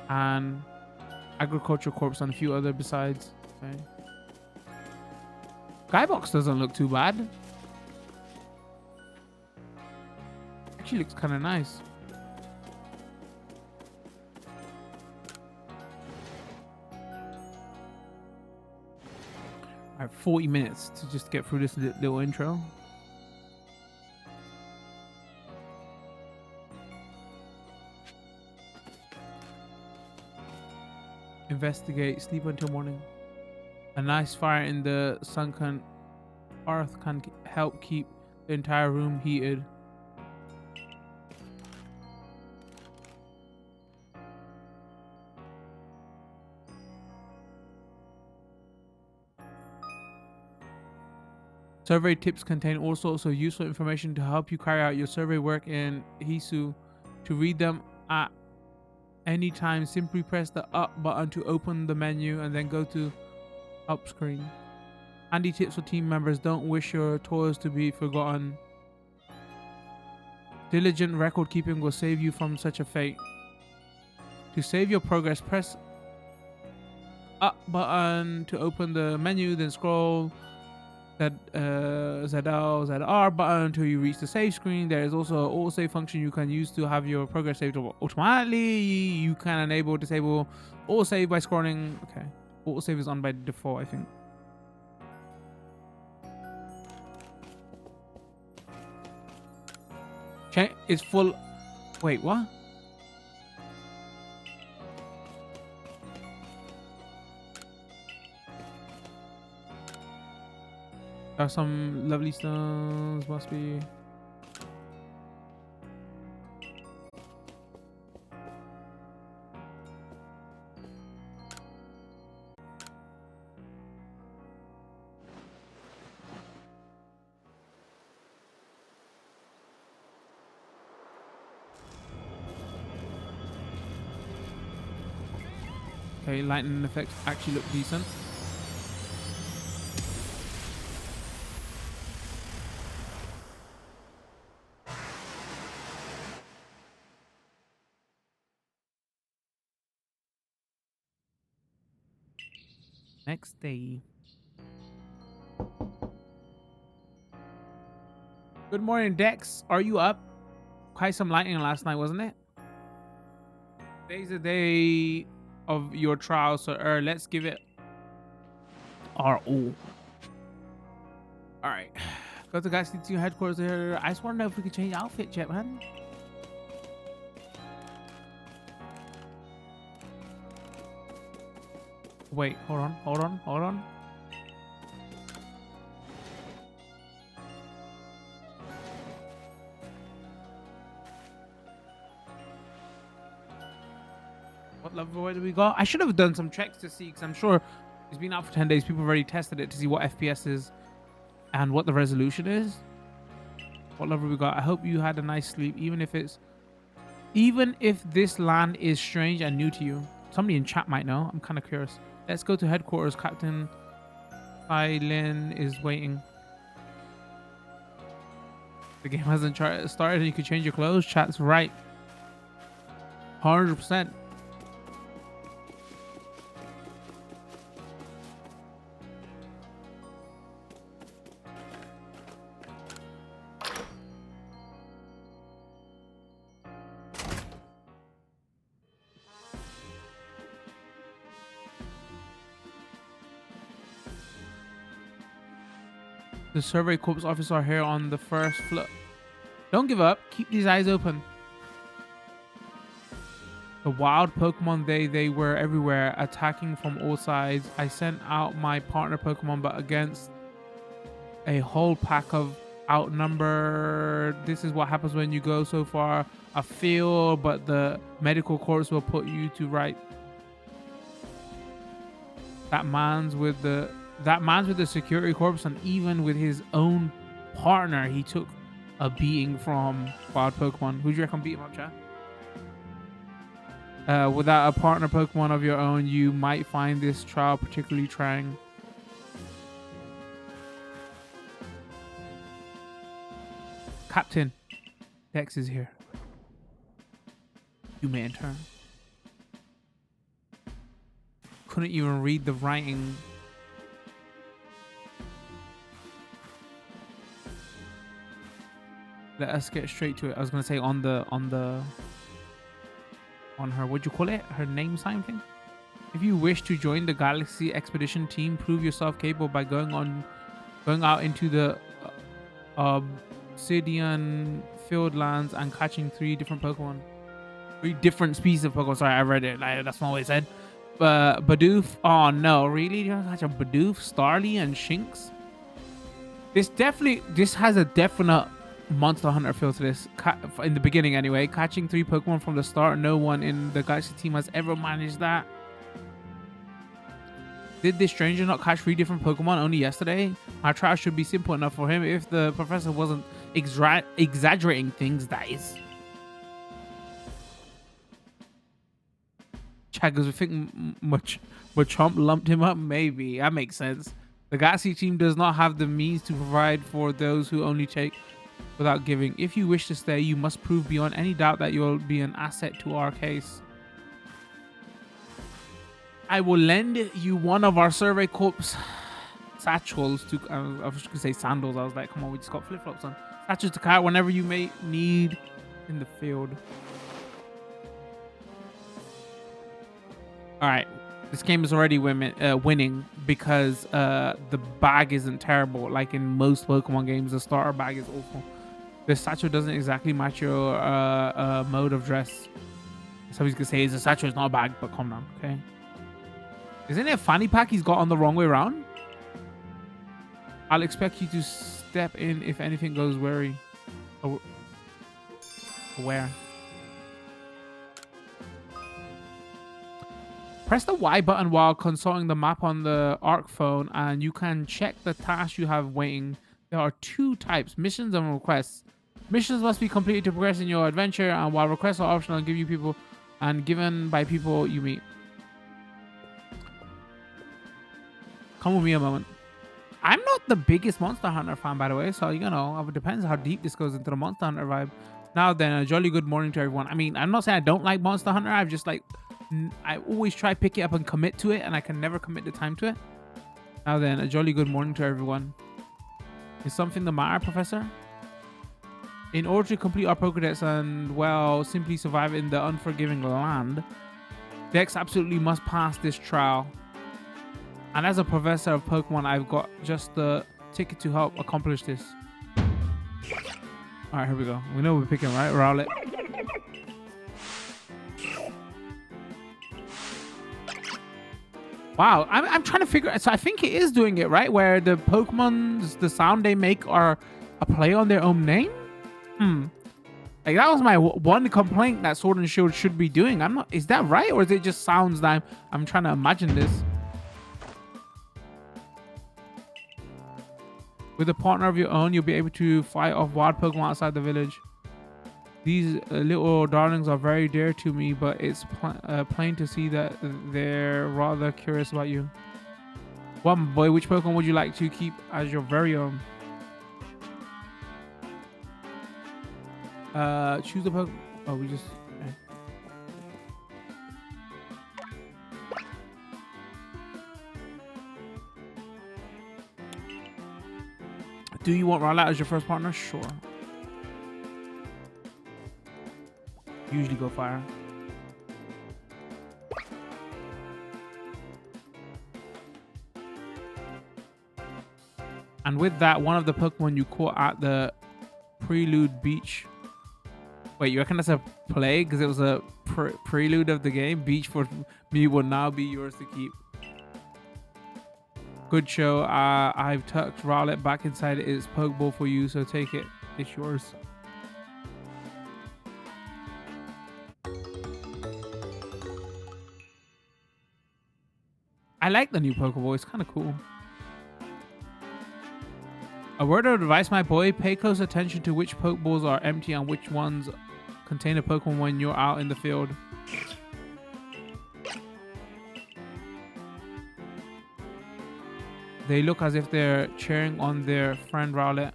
and agriculture corps and a few other besides. Okay. Skybox doesn't look too bad. Actually looks kind of nice. I have 40 minutes to just get through this little intro. Investigate, sleep until morning. A nice fire in the sunken hearth can help keep the entire room heated. Survey tips contain all sorts of useful information to help you carry out your survey work in Hisu. To read them at any time, simply press the up button to open the menu and then go to up screen. Handy tips for team members: don't wish your tours to be forgotten. Diligent record keeping will save you from such a fate. To save your progress, press up button to open the menu, then scroll ZR button until you reach the save screen. There is also an auto save function you can use to have your progress saved automatically. You can enable or disable auto save by scrolling. Okay, auto save is on by default, I think. Okay, it's full. Wait, what? There are some lovely stones, must be. Okay, lightning effects actually look decent. Next day. Good morning, Dex. Are you up? Quite some lightning last night, wasn't it? Today's the day of your trial, so let's give it our all. All right. Go to Galaxy 2 headquarters here. I just want to know if we could change outfit yet, man. Wait, hold on. What level do we got? I should have done some checks to see, because I'm sure it's been out for 10 days. People have already tested it to see what FPS is and what the resolution is. What level we got? I hope you had a nice sleep, even if this land is strange and new to you. Somebody in chat might know. I'm kind of curious. Let's go to headquarters. Captain Lin is waiting. The game hasn't started and you can change your clothes. Chat's right. 100%. The Survey Corps officers are here on the first floor. Don't give up. Keep these eyes open. The wild Pokemon, they were everywhere, attacking from all sides. I sent out my partner Pokemon, but against a whole pack of outnumbered. This is what happens when you go so far afield, but the medical corps will put you to right. That man's with the security corps, and even with his own partner, he took a beating from wild Pokemon. Who do you reckon beat him up, chat? Without a partner Pokemon of your own, you might find this trial particularly trying. Captain, Dex is here. You may enter. Couldn't even read the writing. Let us get straight to it. I was gonna say on her, what'd you call it? Her name sign thing? If you wish to join the Galaxy Expedition team, prove yourself capable by going out into the Obsidian Field Lands and catching 3 different Pokemon. 3 different species of Pokemon. Sorry, I read it. Like, that's not what it said. Bidoof. Oh no, really? You're gonna catch a Bidoof, Starly, and Shinx? This has a definite Monster Hunter feel to this. In the beginning anyway. Catching 3 Pokemon from the start. No one in the Galaxy team has ever managed that. Did this stranger not catch 3 different Pokemon only yesterday? My trial should be simple enough for him if the professor wasn't exaggerating things, that is. Chaggers, we think Machamp lumped him up? Maybe. That makes sense. The Galaxy team does not have the means to provide for those who only take without giving. If you wish to stay, you must prove beyond any doubt that you'll be an asset to our case. I will lend you one of our Survey Corps satchels to... I was just going to say sandals. I was like, come on, we just got flip-flops on. Satchels to carry whenever you may need in the field. All right. This game is already winning because the bag isn't terrible. Like in most Pokemon games, the starter bag is awful. The satchel doesn't exactly match your mode of dress. Somebody's going to say, the satchel is not a bag, but calm down, okay? Isn't it a fanny pack he's got on the wrong way around? I'll expect you to step in if anything goes wary. Where? Press the Y button while consulting the map on the ARC phone, and you can check the tasks you have waiting. There are 2 types, missions and requests. Missions must be completed to progress in your adventure, and while requests are optional and given by people you meet. Come with me a moment. I'm not the biggest Monster Hunter fan, by the way, so you know, it depends how deep this goes into the Monster Hunter vibe. Now then, a jolly good morning to everyone. I mean, I'm not saying I don't like Monster Hunter. I've just like, I always try pick it up and commit to it, and I can never commit the time to it. Now then, a jolly good morning to everyone. Is something the matter, Professor? In order to complete our Pokedex and, well, simply survive in the unforgiving land, Dex absolutely must pass this trial. And as a professor of Pokemon, I've got just the ticket to help accomplish this. Alright, here we go. We know we're picking, right? Rowlet. Wow, I'm trying to figure... So I think it is doing it, right? Where the Pokemon's, the sound they make are a play on their own name? Like, that was my one complaint that Sword and Shield should be doing. I'm not... Is that right? Or is it just sounds that I'm trying to imagine this? With a partner of your own, you'll be able to fight off wild Pokemon outside the village. These little darlings are very dear to me, but it's plain to see that they're rather curious about you. One boy, which Pokemon would you like to keep as your very own? Choose the Pokemon. Oh, we just... Okay. Do you want Rowlet as your first partner? Sure. Usually go fire. And with that, one of the Pokemon you caught at the Prelude Beach. Wait, you reckon that's a play? Because it was a prelude of the game. Beach for me will now be yours to keep. Good show. I've tucked Rowlet back inside its Pokeball for you, so take it. It's yours. I like the new Pokeball. It's kind of cool. A word of advice, my boy. Pay close attention to which Pokeballs are empty and which ones contain a Pokemon when you're out in the field. They look as if they're cheering on their friend Rowlet.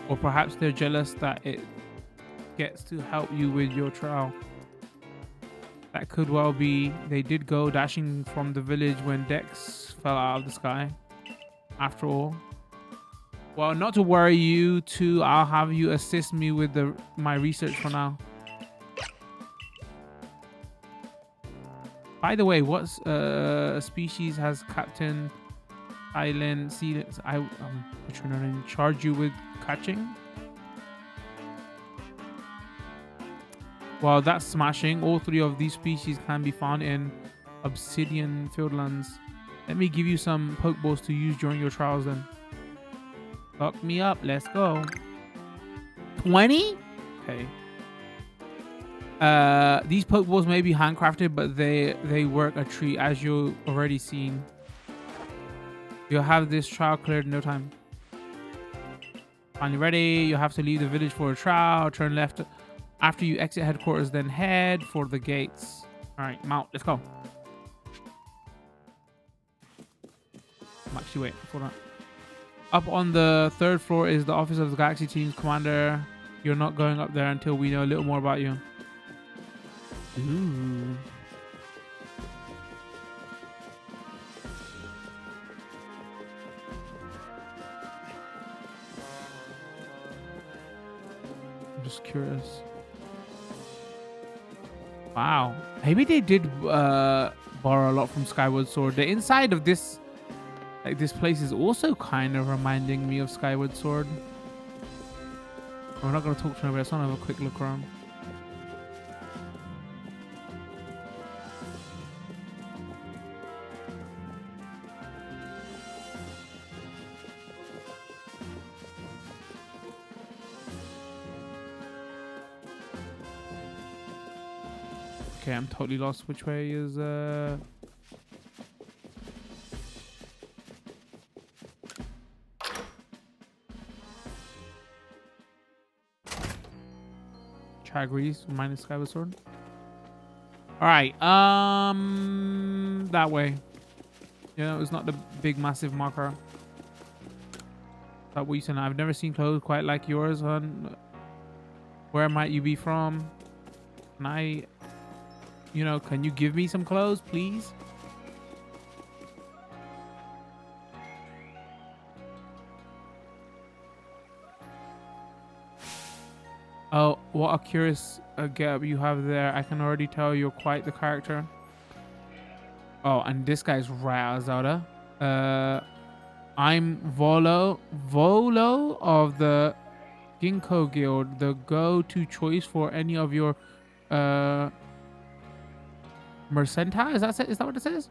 Or perhaps they're jealous that it gets to help you with your trial. That could well be. They did go dashing from the village when Dex fell out of the sky. After all. Well, not to worry you two. I'll have you assist me with my research for now. By the way, what species has Captain Island charge you with catching? Well, that's smashing. All three of these species can be found in Obsidian Fieldlands. Let me give you some Pokeballs to use during your trials then. Fuck me up. Let's go. 20? Okay. These Pokeballs may be handcrafted, but they work a treat, as you've already seen. You'll have this trial cleared in no time. Finally ready. You'll have to leave the village for a trial. Turn left after you exit headquarters, then head for the gates. All right, mount. Let's go. I'm actually waiting for that. Up on the 3rd floor is the office of the Galaxy Team's commander. You're not going up there until we know a little more about you. Ooh. I'm just curious. Wow. Maybe they did borrow a lot from Skyward Sword. The inside of this... Like, this place is also kind of reminding me of Skyward Sword. We're not going to talk to nobody. I just want to have a quick look around. Okay, I'm totally lost. Which way is... Chagris minus Skyward Sword. All right, that way. You know, it's not the big massive marker. That what you said. I've never seen clothes quite like yours, hon. Where might you be from? Can I, you know, can you give me some clothes, please? Oh, what a curious getup you have there. I can already tell you're quite the character. Oh, and this guy's right out of Zelda. I'm Volo of the Ginkgo Guild, the go-to choice for any of your Mercenta? Is that what it says?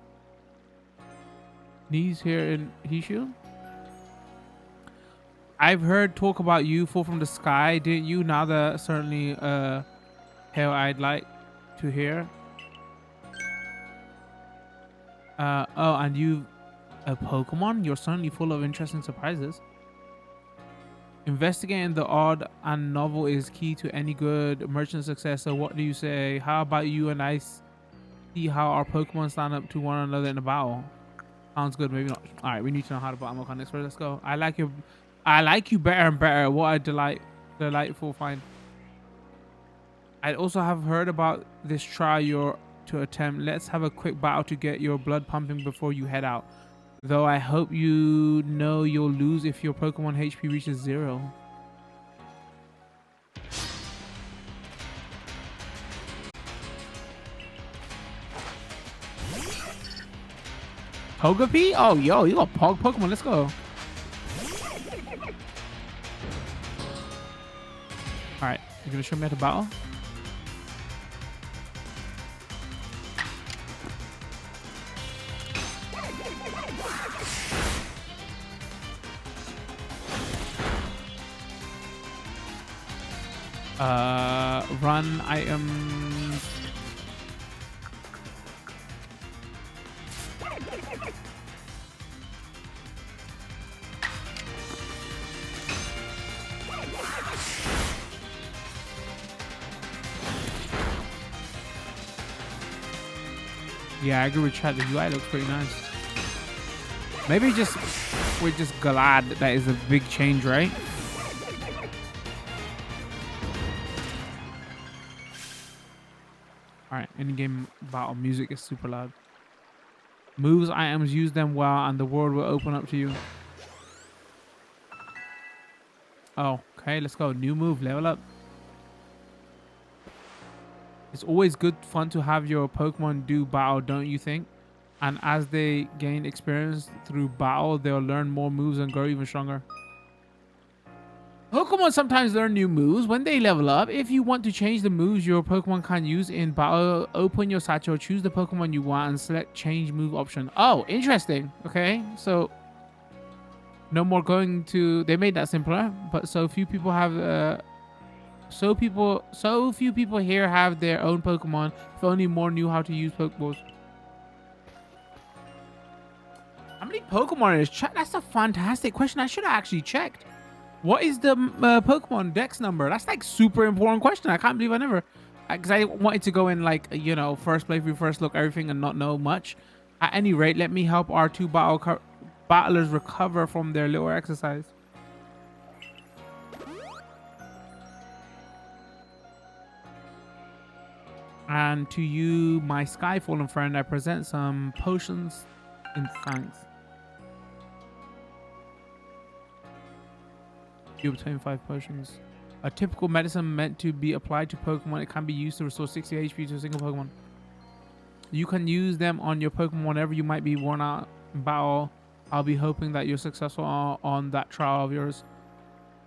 Needs here in Hishu? I've heard talk about you fall from the sky, didn't you? Now that certainly hell I'd like to hear. Oh, and you a Pokemon? You're certainly full of interesting surprises. Investigating the odd and novel is key to any good merchant success. So what do you say? How about you and I see how our Pokemon stand up to one another in a battle? Sounds good. Maybe not. All right, we need to know how to battle mechanics first. Let's go. I like you better and better. What a delightful find. I also have heard about this trial you're to attempt. Let's have a quick battle to get your blood pumping before you head out. Though I hope you know you'll lose if your Pokemon HP reaches 0. Togepi? Oh, yo, you got Pokemon. Let's go. All right, you're gonna show me how to battle? Run items. Yeah, I agree with chat. The UI looks pretty nice. Maybe we're just glad that is a big change, right? Alright, in-game battle music is super loud. Moves, items, use them well, and the world will open up to you. Oh, okay, let's go. New move, level up. It's always good fun to have your Pokemon do battle, don't you think? And as they gain experience through battle, they'll learn more moves and grow even stronger. Pokemon sometimes learn new moves when they level up. If you want to change the moves your Pokemon can use in battle, open your satchel, choose the Pokemon you want, and select change move option. Oh, interesting. Okay, so no more going to. They made that simpler, but so few people have. So few people here have their own Pokemon. If only more knew how to use Pokeballs. How many Pokemon is chat? That's a fantastic question. I should have actually checked. What is the Pokemon Dex number? That's like super important question. I can't believe I never, because I wanted to go in like, you know, first playthrough, first look, everything, and not know much. At any rate, let me help our two battlers recover from their little exercise. And to you, my Skyfallen friend, I present some potions in thanks. You obtain 5 potions. A typical medicine meant to be applied to Pokemon. It can be used to restore 60 HP to a single Pokemon. You can use them on your Pokemon whenever you might be worn out in battle. I'll be hoping that you're successful on that trial of yours.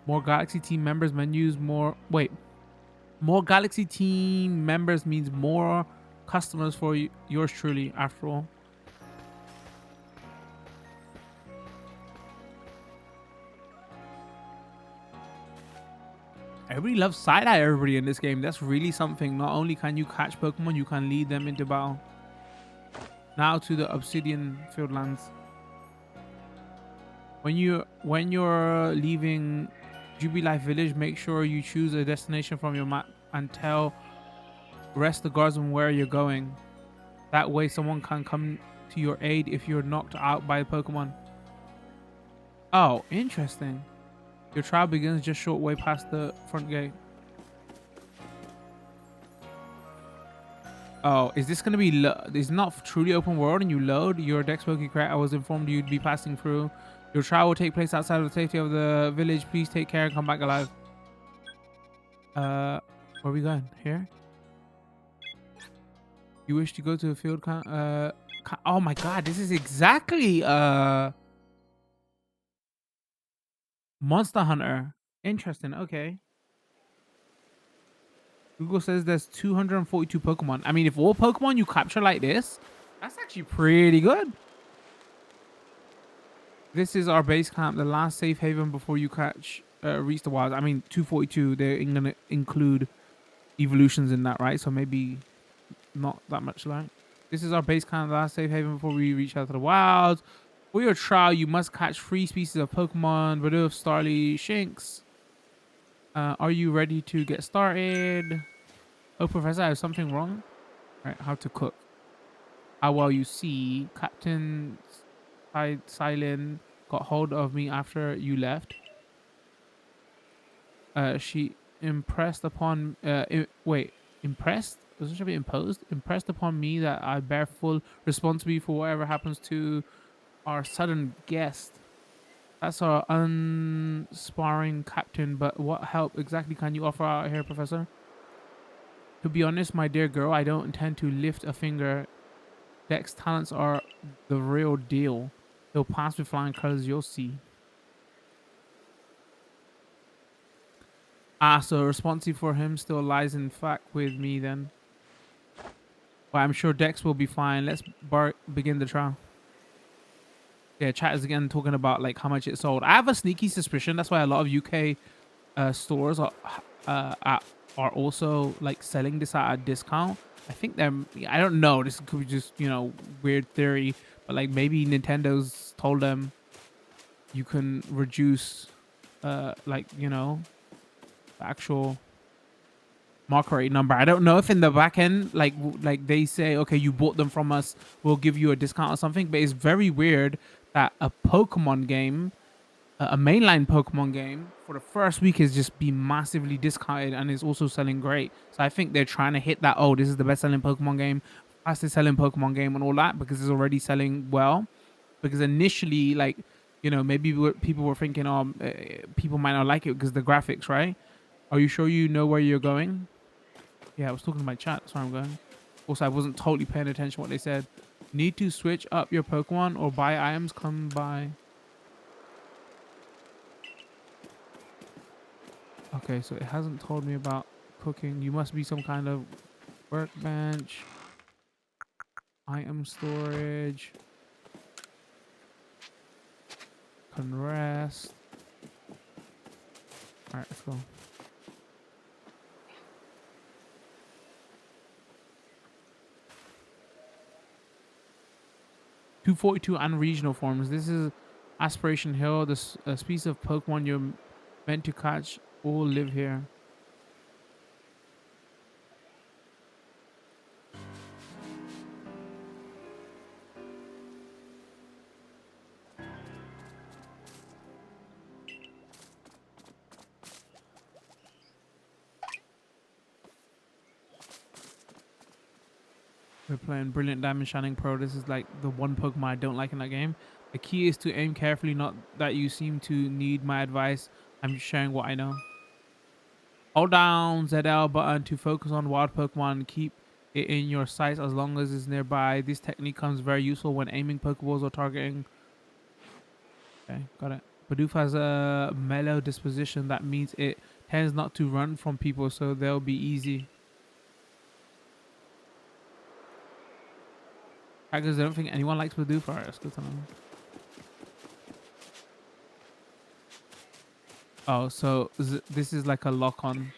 More Galaxy Team members menus, more Galaxy Team members means more customers for yours truly, after all. Everybody loves side-eye everybody in this game. That's really something. Not only can you catch Pokemon, you can lead them into battle. Now to the Obsidian Fieldlands. When you're leaving Jubilife Village, make sure you choose a destination from your map and tell rest the guardsmen where you're going. That way someone can come to your aid if you're knocked out by a Pokemon. Oh, interesting. Your trial begins just short way past the front gate. Oh, is this going to be... It's not truly open world and you load your Dex Poke Crack. I was informed you'd be passing through. Your trial will take place outside of the safety of the village. Please take care and come back alive. Where are we going? Here? You wish to go to a field oh my god, this is exactly Monster Hunter. Interesting. Okay. Google says there's 242 Pokemon. I mean, if all Pokemon you capture like this, that's actually pretty good. This is our base camp, the last safe haven before you reach the wilds. I mean, 242, they're gonna include evolutions in that, right? So maybe not that much like. This is our base camp, the last safe haven before we reach out to the wilds. For your trial, you must catch 3 species of Pokemon: Bidoof, Starly, Shinx. Are you ready to get started? Oh, Professor, I have something wrong. All right, how to cook. How well you see. Captain Silent got hold of me after you left. She impressed upon... impressed? Doesn't she be imposed? Impressed upon me that I bear full responsibility for whatever happens to our sudden guest. That's our unsparring captain, but what help exactly can you offer out here, Professor? To be honest, my dear girl, I don't intend to lift a finger. Dex talents are the real deal. He'll pass with flying colors, you'll see. Ah, so responsibility for him still lies in fact with me then. Well, I'm sure Dex will be fine. Let's begin the trial. Yeah, chat is again talking about like how much it sold. I have a sneaky suspicion that's why a lot of UK stores are also like selling this at a discount. I think they're... I don't know. This could be just, you know, weird theory, but like maybe Nintendo's told them you can reduce like, you know, the actual market rate number. I don't know if in the back end like they say, okay, you bought them from us, we'll give you a discount or something, but it's very weird that a Pokemon game, a mainline Pokemon game, for the first week is just being massively discounted and is also selling great. So I think they're trying to hit that, oh, this is the best selling Pokemon game, fastest selling Pokemon game and all that, because it's already selling well. Because initially, like, you know, maybe people were thinking, oh, people might not like it because the graphics, right? Are you sure you know where you're going? Yeah, I was talking to my chat. That's where I'm going. Also, I wasn't totally paying attention to what they said. Need to switch up your Pokemon or buy items? Come by. Okay, so it hasn't told me about cooking. You must be some kind of workbench. Item storage. Can rest. Alright, let's go. (242) and regional forms. This is Aspiration Hill. This species of Pokemon you're meant to catch all live here. We're playing Brilliant Diamond Shining Pro. This is like the one Pokemon I don't like in that game. The key is to aim carefully, not that you seem to need my advice. I'm just sharing what I know. Hold down ZL button to focus on wild Pokemon and keep it in your sights as long as it's nearby. This technique comes very useful when aiming Pokeballs or targeting. Okay, got it. Bidoof has a mellow disposition. That means it tends not to run from people, so they'll be easy. Because I don't think anyone likes Bidoof. Alright, that's good to know. Oh, so this is like a lock-on.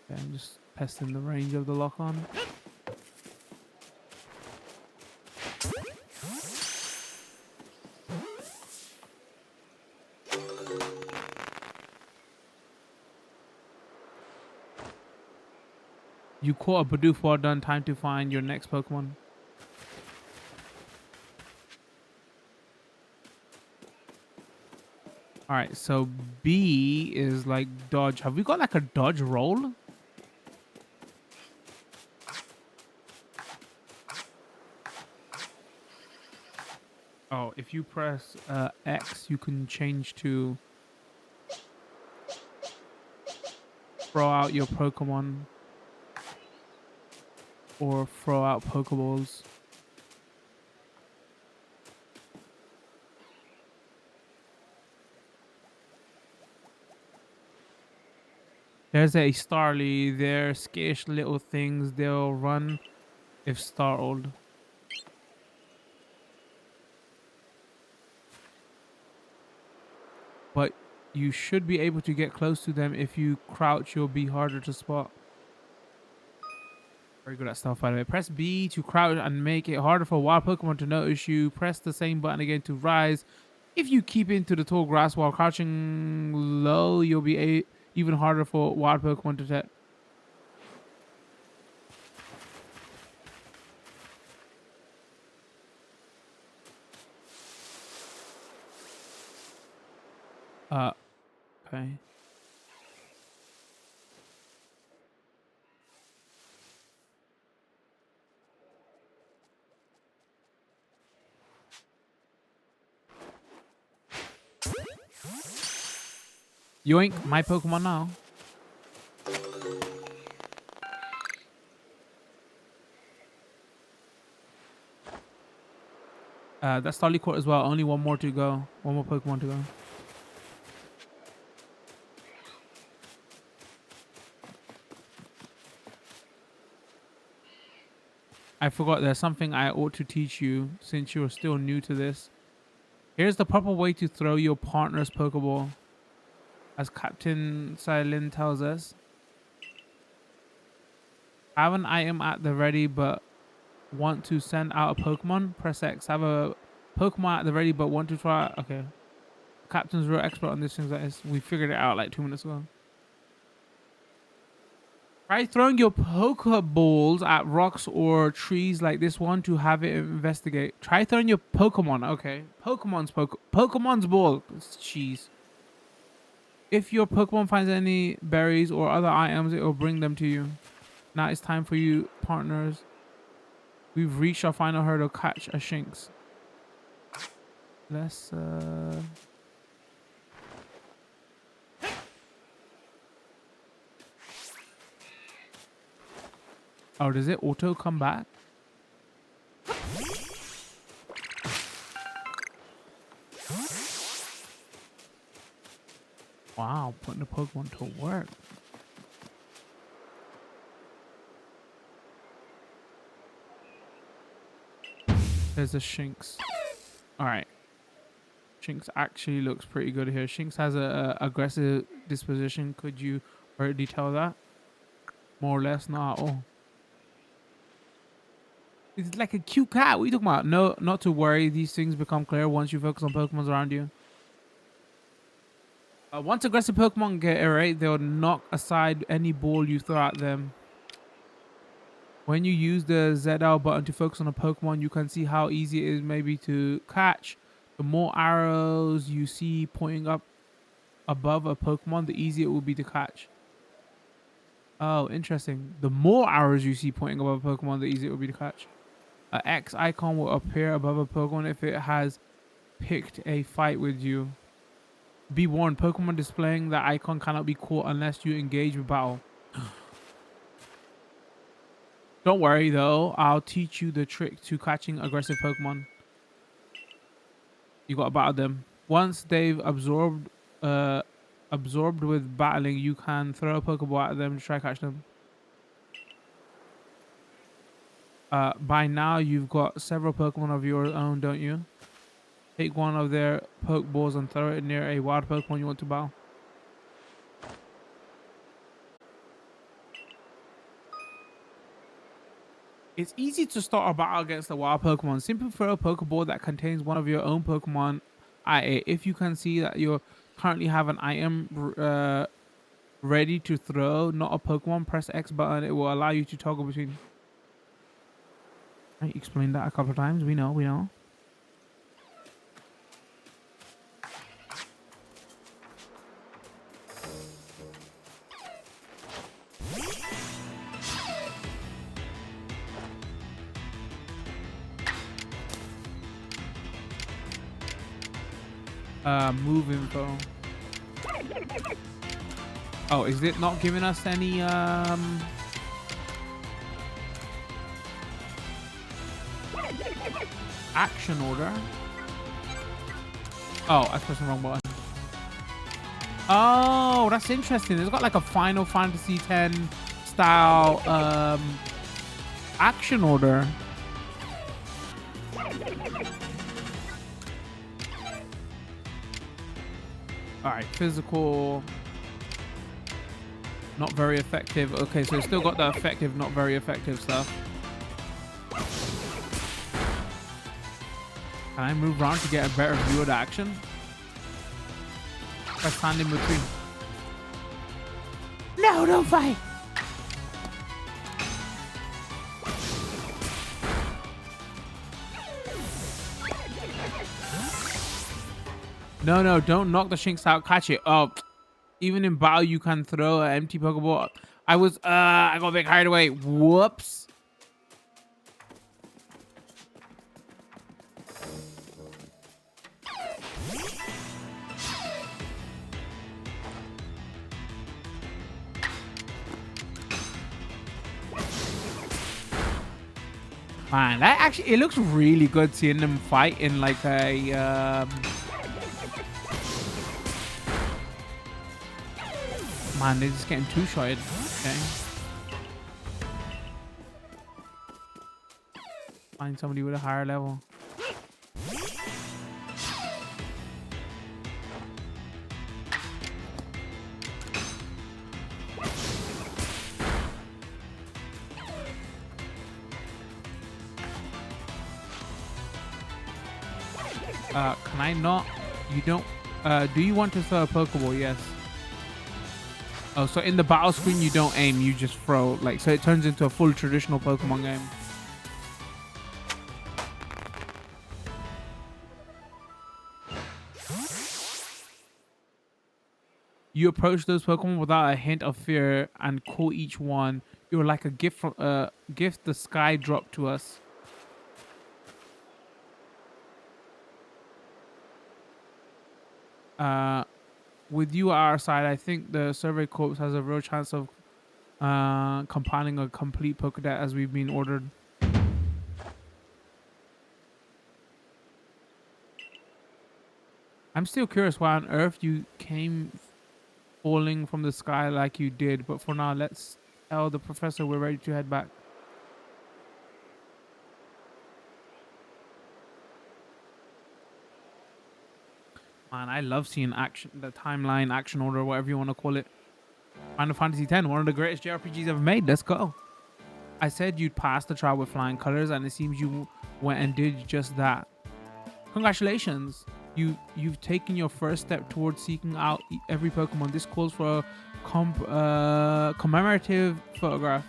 Okay, I'm just testing the range of the lock-on. You caught a Bidoof. Well done. Time to find your next Pokemon. All right, so B is like dodge. Have we got like a dodge roll? Oh, if you press X, you can change to throw out your Pokemon or throw out Pokeballs. There's a Starly. They're scarce little things. They'll run if startled. But you should be able to get close to them. If you crouch, you'll be harder to spot. Very good at stuff, by the way. Press B to crouch and make it harder for wild Pokemon to notice you. Press the same button again to rise. If you keep into the tall grass while crouching low, you'll be even harder for wild Pokemon to detect. Okay. Yoink, my Pokemon now. That's Starly Court as well. Only one more to go. One more Pokemon to go. I forgot there's something I ought to teach you since you're still new to this. Here's the proper way to throw your partner's Pokeball. As Captain Silent tells us. Have an item at the ready but want to send out a Pokemon? Press X. Have a Pokemon at the ready but want to try... Okay. Captain's real expert on these things. That is, we figured it out like 2 minutes ago. Try throwing your Pokeballs at rocks or trees like this one to have it investigate. Try throwing your Pokemon. Okay. Pokemon's ball. Jeez. If your Pokemon finds any berries or other items, it will bring them to you. Now it's time for you, partners. We've reached our final hurdle. Catch a Shinx. Let's Oh, does it auto come back? Wow, putting the Pokemon to work. There's a Shinx. All right. Shinx actually looks pretty good here. Shinx has a aggressive disposition. Could you already tell that? More or less, not at all. It's like a cute cat. What are you talking about? No, not to worry. These things become clear once you focus on Pokemon around you. Once aggressive Pokemon get irate, they'll knock aside any ball you throw at them. When you use the ZL button to focus on a Pokemon, you can see how easy it is maybe to catch. The more arrows you see pointing up above a Pokemon, the easier it will be to catch. Oh, interesting. The more arrows you see pointing above a Pokemon, the easier it will be to catch. An X icon will appear above a Pokemon if it has picked a fight with you. Be warned, Pokemon displaying that icon cannot be caught unless you engage with battle. Don't worry though, I'll teach you the trick to catching aggressive Pokemon. You gotta battle them. Once they've absorbed with battling, you can throw a Pokeball at them to try catch them. By now you've got several Pokemon of your own, don't you? Take one of their Pokeballs and throw it near a wild Pokemon you want to battle. It's easy to start a battle against a wild Pokemon. Simply throw a Pokeball that contains one of your own Pokemon at it. If you can see that you currently have an item ready to throw, not a Pokemon. Press X button. It will allow you to toggle between. I explained that a couple of times. We know, we know. Move info. Oh, is it not giving us any action order? Oh, I pressed the wrong button. Oh, that's interesting. It's got like a Final Fantasy X style action order. All right, physical, not very effective. Okay, so it's still got the effective, not very effective stuff. Can I move around to get a better view of the action? If I stand in between. No, don't fight! No, no, don't knock the Shinx out. Catch it. Oh, even in battle, you can throw an empty Pokeball. I got a bit carried away. Whoops. Man, that actually, it looks really good seeing them fight in like a, man, they're just getting two-shotted. Okay. Find somebody with a higher level. Can I not? You don't. Do you want to throw a Pokeball? Yes. Oh, so in the battle screen, you don't aim, you just throw. Like, so it turns into a full traditional Pokemon game. You approach those Pokemon without a hint of fear and call each one. You're like a gift from gift the sky dropped to us. With you at our side, I think the Survey Corps has a real chance of compiling a complete Pokédex as we've been ordered. I'm still curious why on earth you came falling from the sky like you did, but for now, let's tell the professor we're ready to head back. Man, I love seeing action, the timeline, action order, whatever you want to call it. Final Fantasy X, one of the greatest JRPGs ever made. Let's go. I said you'd pass the trial with flying colors, and it seems you went and did just that. Congratulations. You've taken your first step towards seeking out every Pokemon. This calls for a commemorative photograph.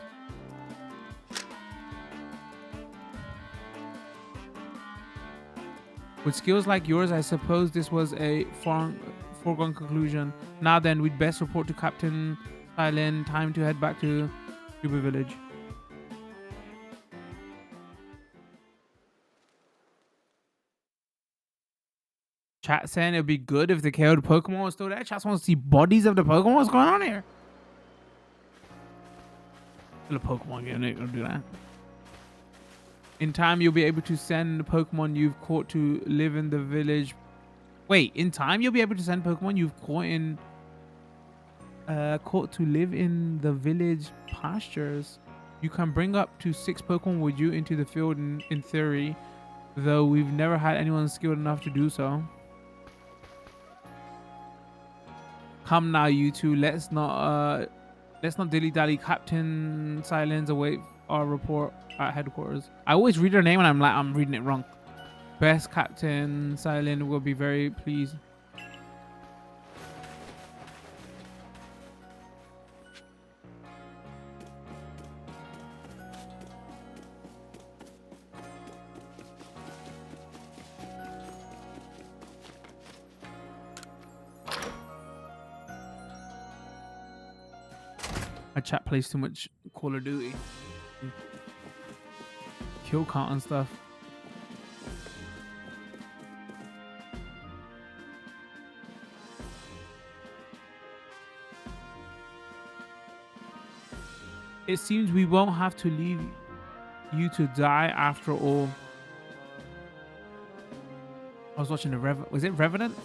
With skills like yours, I suppose this was a foregone conclusion. Now then, we'd best report to Captain Silent. Time to head back to Cuba Village. Chat saying it'd be good if the KO'd Pokemon was still there. Chat wants to see bodies of the Pokemon. What's going on here? Still a Pokemon game, they're gonna do that. In time, you'll be able to send the Pokemon you've caught to live in the village. Wait, in time, you'll be able to send Pokemon you've caught to live in the village pastures. You can bring up to 6 Pokemon with you into the field in theory, though we've never had anyone skilled enough to do so. Come now, you two. Let's not dilly-dally. Captain Silence await our report at headquarters. I always read her name and I'm reading it wrong. Best Captain Silent will be very pleased. My chat plays too much Call of Duty. Kill count and stuff. It seems we won't have to leave you to die after all. I was watching was it Revenant?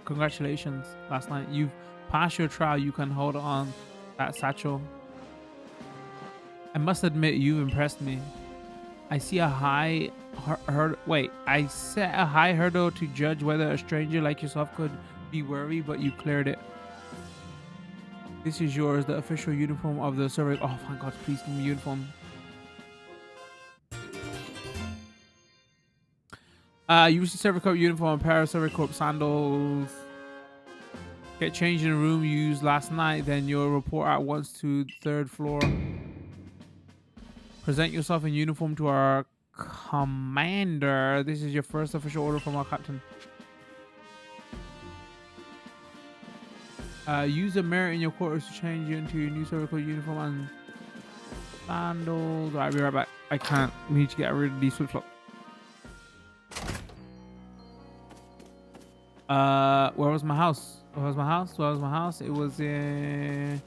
Congratulations last night. You've passed your trial. You can hold on that satchel. I must admit you've impressed me. I see a high wait, I set a high hurdle to judge whether a stranger like yourself could be worried, but you cleared it. This is yours, the official uniform of the server. Oh my god, please give me uniform. Use the server corp uniform, a pair of server corp sandals. Get changed in a room you used last night, then you'll report at once to the 3rd floor. Present yourself in uniform to our commander. This is your first official order from our captain. Use a mirror in your quarters to change into your new server corp uniform and sandals. Alright, be right back. I can't. We need to get rid of these flip-flops. Where was my house? Where was my house? Where was my house? It was in...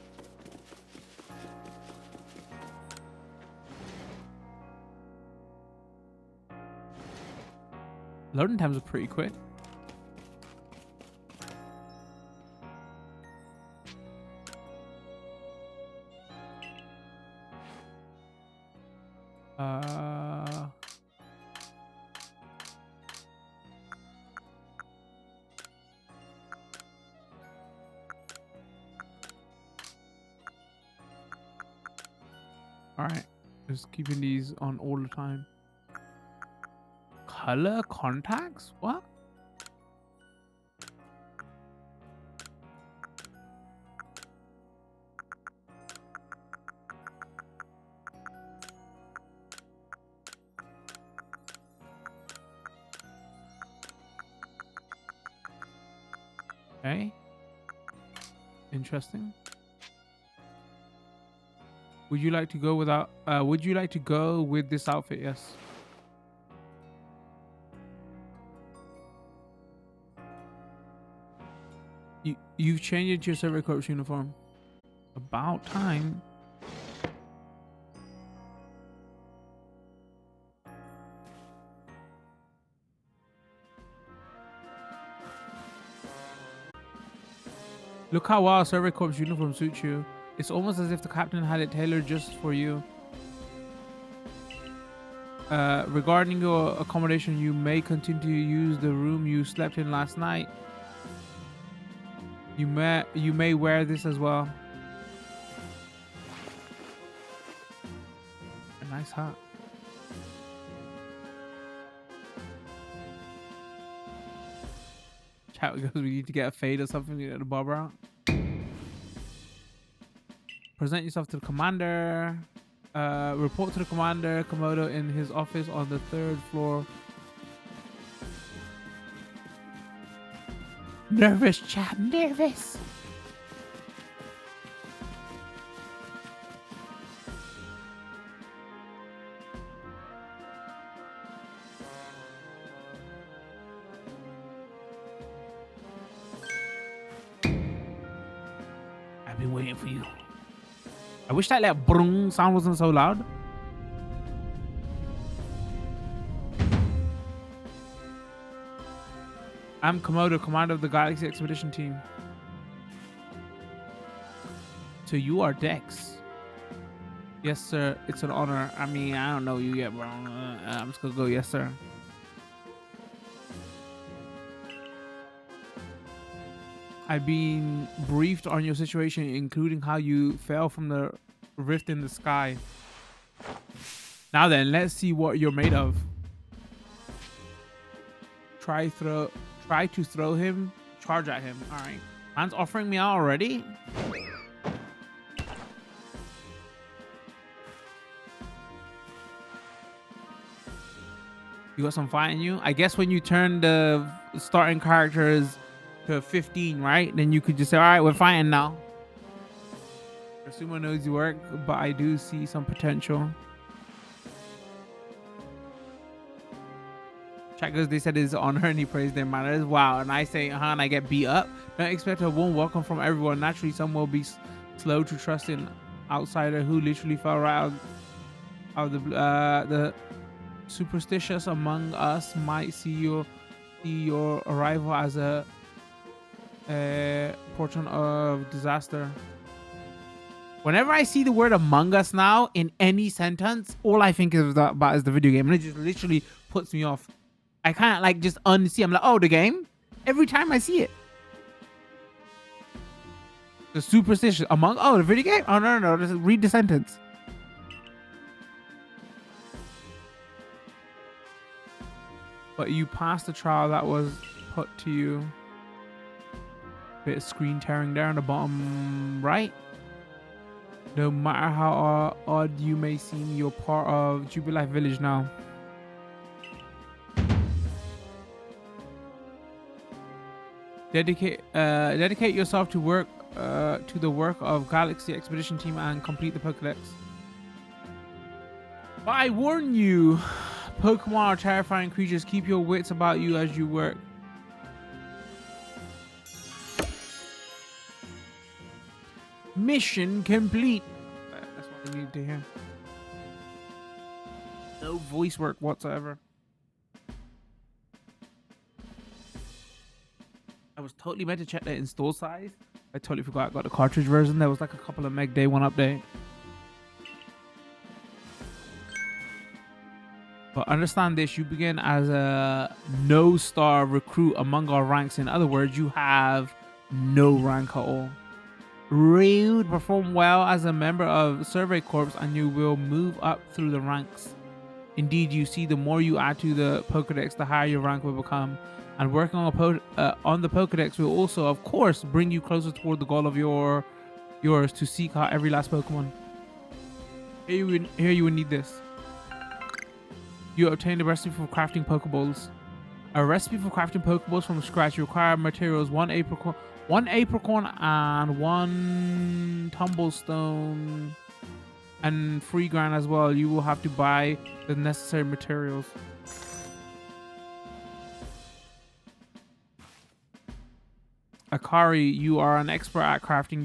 Loading times are pretty quick. All right, just keeping these on all the time. Color contacts? What? Okay. Interesting. Would you like to go without? Would you like to go with this outfit? Yes. You've changed into your server corps uniform. About time. Look how well server corps uniform suits you. It's almost as if the captain had it tailored just for you. Regarding your accommodation, you may continue to use the room you slept in last night. You may wear this as well. A nice hat. Chat goes, we need to get a fade or something to get the barber out. Present yourself to the commander. Report to the commander Komodo in his office on the 3rd floor. Nervous, chat, nervous. I've been waiting for you. I wish that like brung sound wasn't so loud. I'm Komodo, commander of the Galaxy Expedition Team. So you are Dex. Yes, sir. It's an honor. I mean, I don't know you yet, bro. I'm just gonna go, yes, sir. I've been briefed on your situation, including how you fell from the rift in the sky. Now then, let's see what you're made of. Try to throw him, charge at him. All right. Man's offering me out already? You got some fight in you? I guess when you turn the starting characters to 15, right? Then you could just say, all right, we're fighting now. Sumo knows your work, but I do see some potential. Chat goes, they said it's honor and he praised their manners. Wow, and I say, and I get beat up. Don't expect a warm welcome from everyone. Naturally, some will be slow to trust in outsider who literally fell right out of the superstitious among us might see your arrival as a portent of disaster. Whenever I see the word Among Us now in any sentence, all I think about is the video game, and it just literally puts me off. I can't like just unsee. I'm like, oh, the game. Every time I see it, the superstitious among. Oh, the video game. Oh no. Just read the sentence. But you passed the trial that was put to you. Bit of screen tearing there on the bottom right. No matter how odd you may seem, you're part of Jubilife Village now. Dedicate yourself to the work of Galaxy Expedition Team and complete the Pokedex. But I warn you, Pokemon are terrifying creatures. Keep your wits about you as you work. Mission complete. That's what we need to hear. No voice work whatsoever. I was totally meant to check the install size. I totally forgot I got the cartridge version. There was like a couple of meg day one update. But understand this, you begin as a no-star recruit among our ranks. In other words, you have no rank at all. Rude, perform well as a member of Survey Corps and you will move up through the ranks. Indeed, you see, the more you add to the Pokedex, the higher your rank will become. And working on the Pokedex will also, of course, bring you closer toward the goal of yours to seek out every last Pokemon. Here you would need this. You obtain a recipe for crafting Pokeballs. A recipe for crafting Pokeballs from scratch. You require materials: one apricorn and one tumblestone, and free ground as well. You will have to buy the necessary materials. Akari, you are an expert at crafting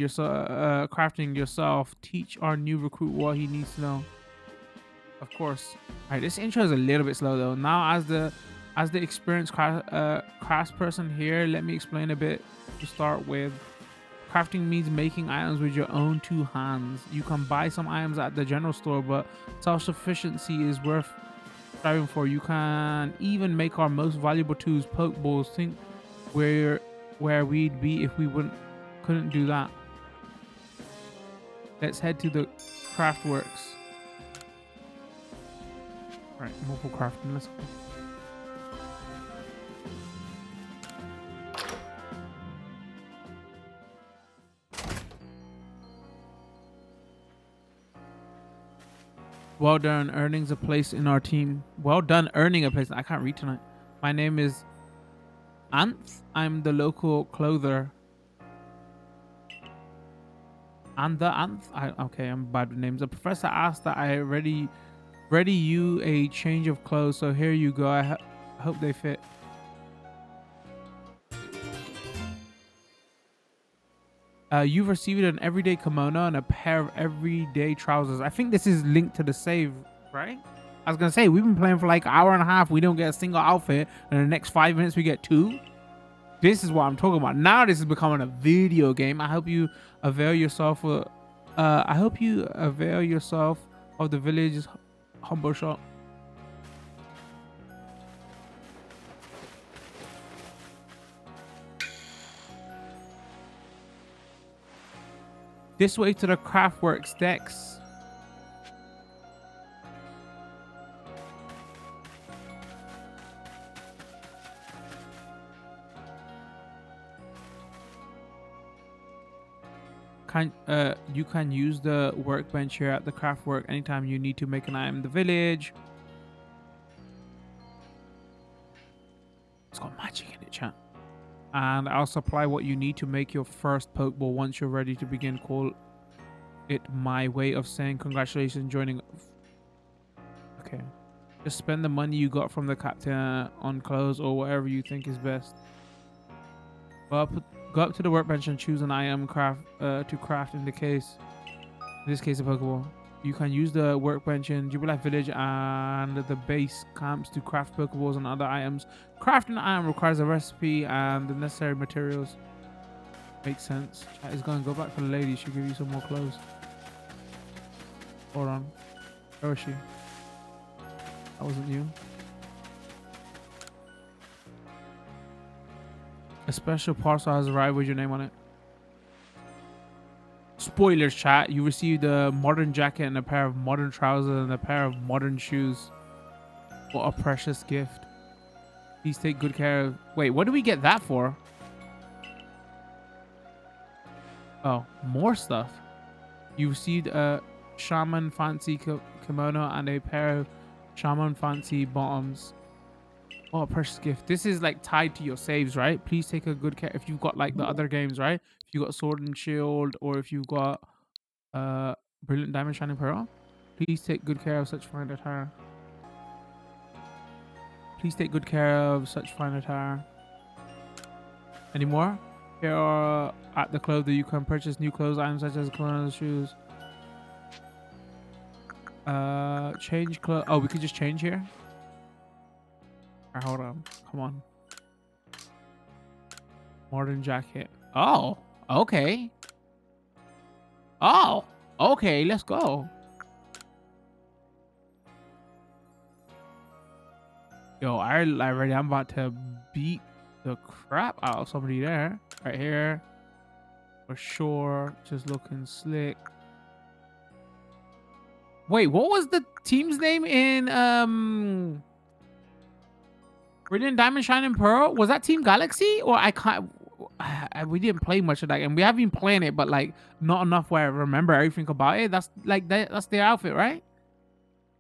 yourself. Teach our new recruit what he needs to know. Of course. All right, this intro is a little bit slow though. Now, as the experienced crafts person here, let me explain a bit. To start with, crafting means making items with your own two hands. You can buy some items at the general store, but self-sufficiency is worth striving for. You can even make our most valuable tools, Pokeballs. Think where we'd be if we couldn't do that. Let's head to the Craftworks. All right, mobile crafting. Let's go. Well done, earning a place in our team. Well done, earning a place. I can't read tonight. My name is Anth. I'm the local clother. And the Anth. Okay, I'm bad with names. The professor asked that I ready you a change of clothes, so here you go. I hope they fit. You've received an everyday kimono and a pair of everyday trousers. I think this is linked to the save, right? I was gonna say, we've been playing for like an hour and a half. We don't get a single outfit, and in the next 5 minutes we get two. This is what I'm talking about. Now this is becoming a video game. I hope you avail yourself of the village's humble shop. This way to the Craftworks decks. You can use the workbench here at the Craftwork anytime you need to make an item in the village. It's got magic in it, chat. And I'll supply what you need to make your first Pokeball once you're ready to begin it my way of saying congratulations joining. Okay. Just spend the money you got from the captain on clothes or whatever you think is best. Go up to the workbench and choose an item to craft in this case a Pokeball. You can use the workbench in Jubilee Village and the base camps to craft Pokeballs and other items. Crafting an item requires a recipe and the necessary materials. Makes sense. Chat is going to go back for the lady. She'll give you some more clothes. Hold on. Where was she? That wasn't you. A special parcel has arrived with your name on it. Spoilers, chat. You received a modern jacket and a pair of modern trousers and a pair of modern shoes. What a precious gift. Please take good care of... Wait, what do we get that for? Oh, more stuff. You received a shaman fancy kimono and a pair of shaman fancy bottoms. Oh, a precious gift. This is like tied to your saves, right? Please take a good care. If you've got like the other games, right? If you got Sword and Shield, or if you've got Brilliant Diamond Shining Pearl, please take good care of such fine attire. Please take good care of such fine attire. Any more? Here are at the club that you can purchase new clothes items such as clothes, shoes. Change clothes. Oh, we could just change here. Alright, hold on. Come on. Modern jacket. Oh, okay. Oh, okay. Let's go. Yo, I already. I'm about to beat the crap out of somebody there. Right here. For sure. Just looking slick. Wait, what was the team's name in Brilliant Diamond Shining Pearl? Was that Team Galaxy? Or I can't... we didn't play much of that game. We have been playing it, but like not enough where I remember everything about it. That's like that's their outfit, right?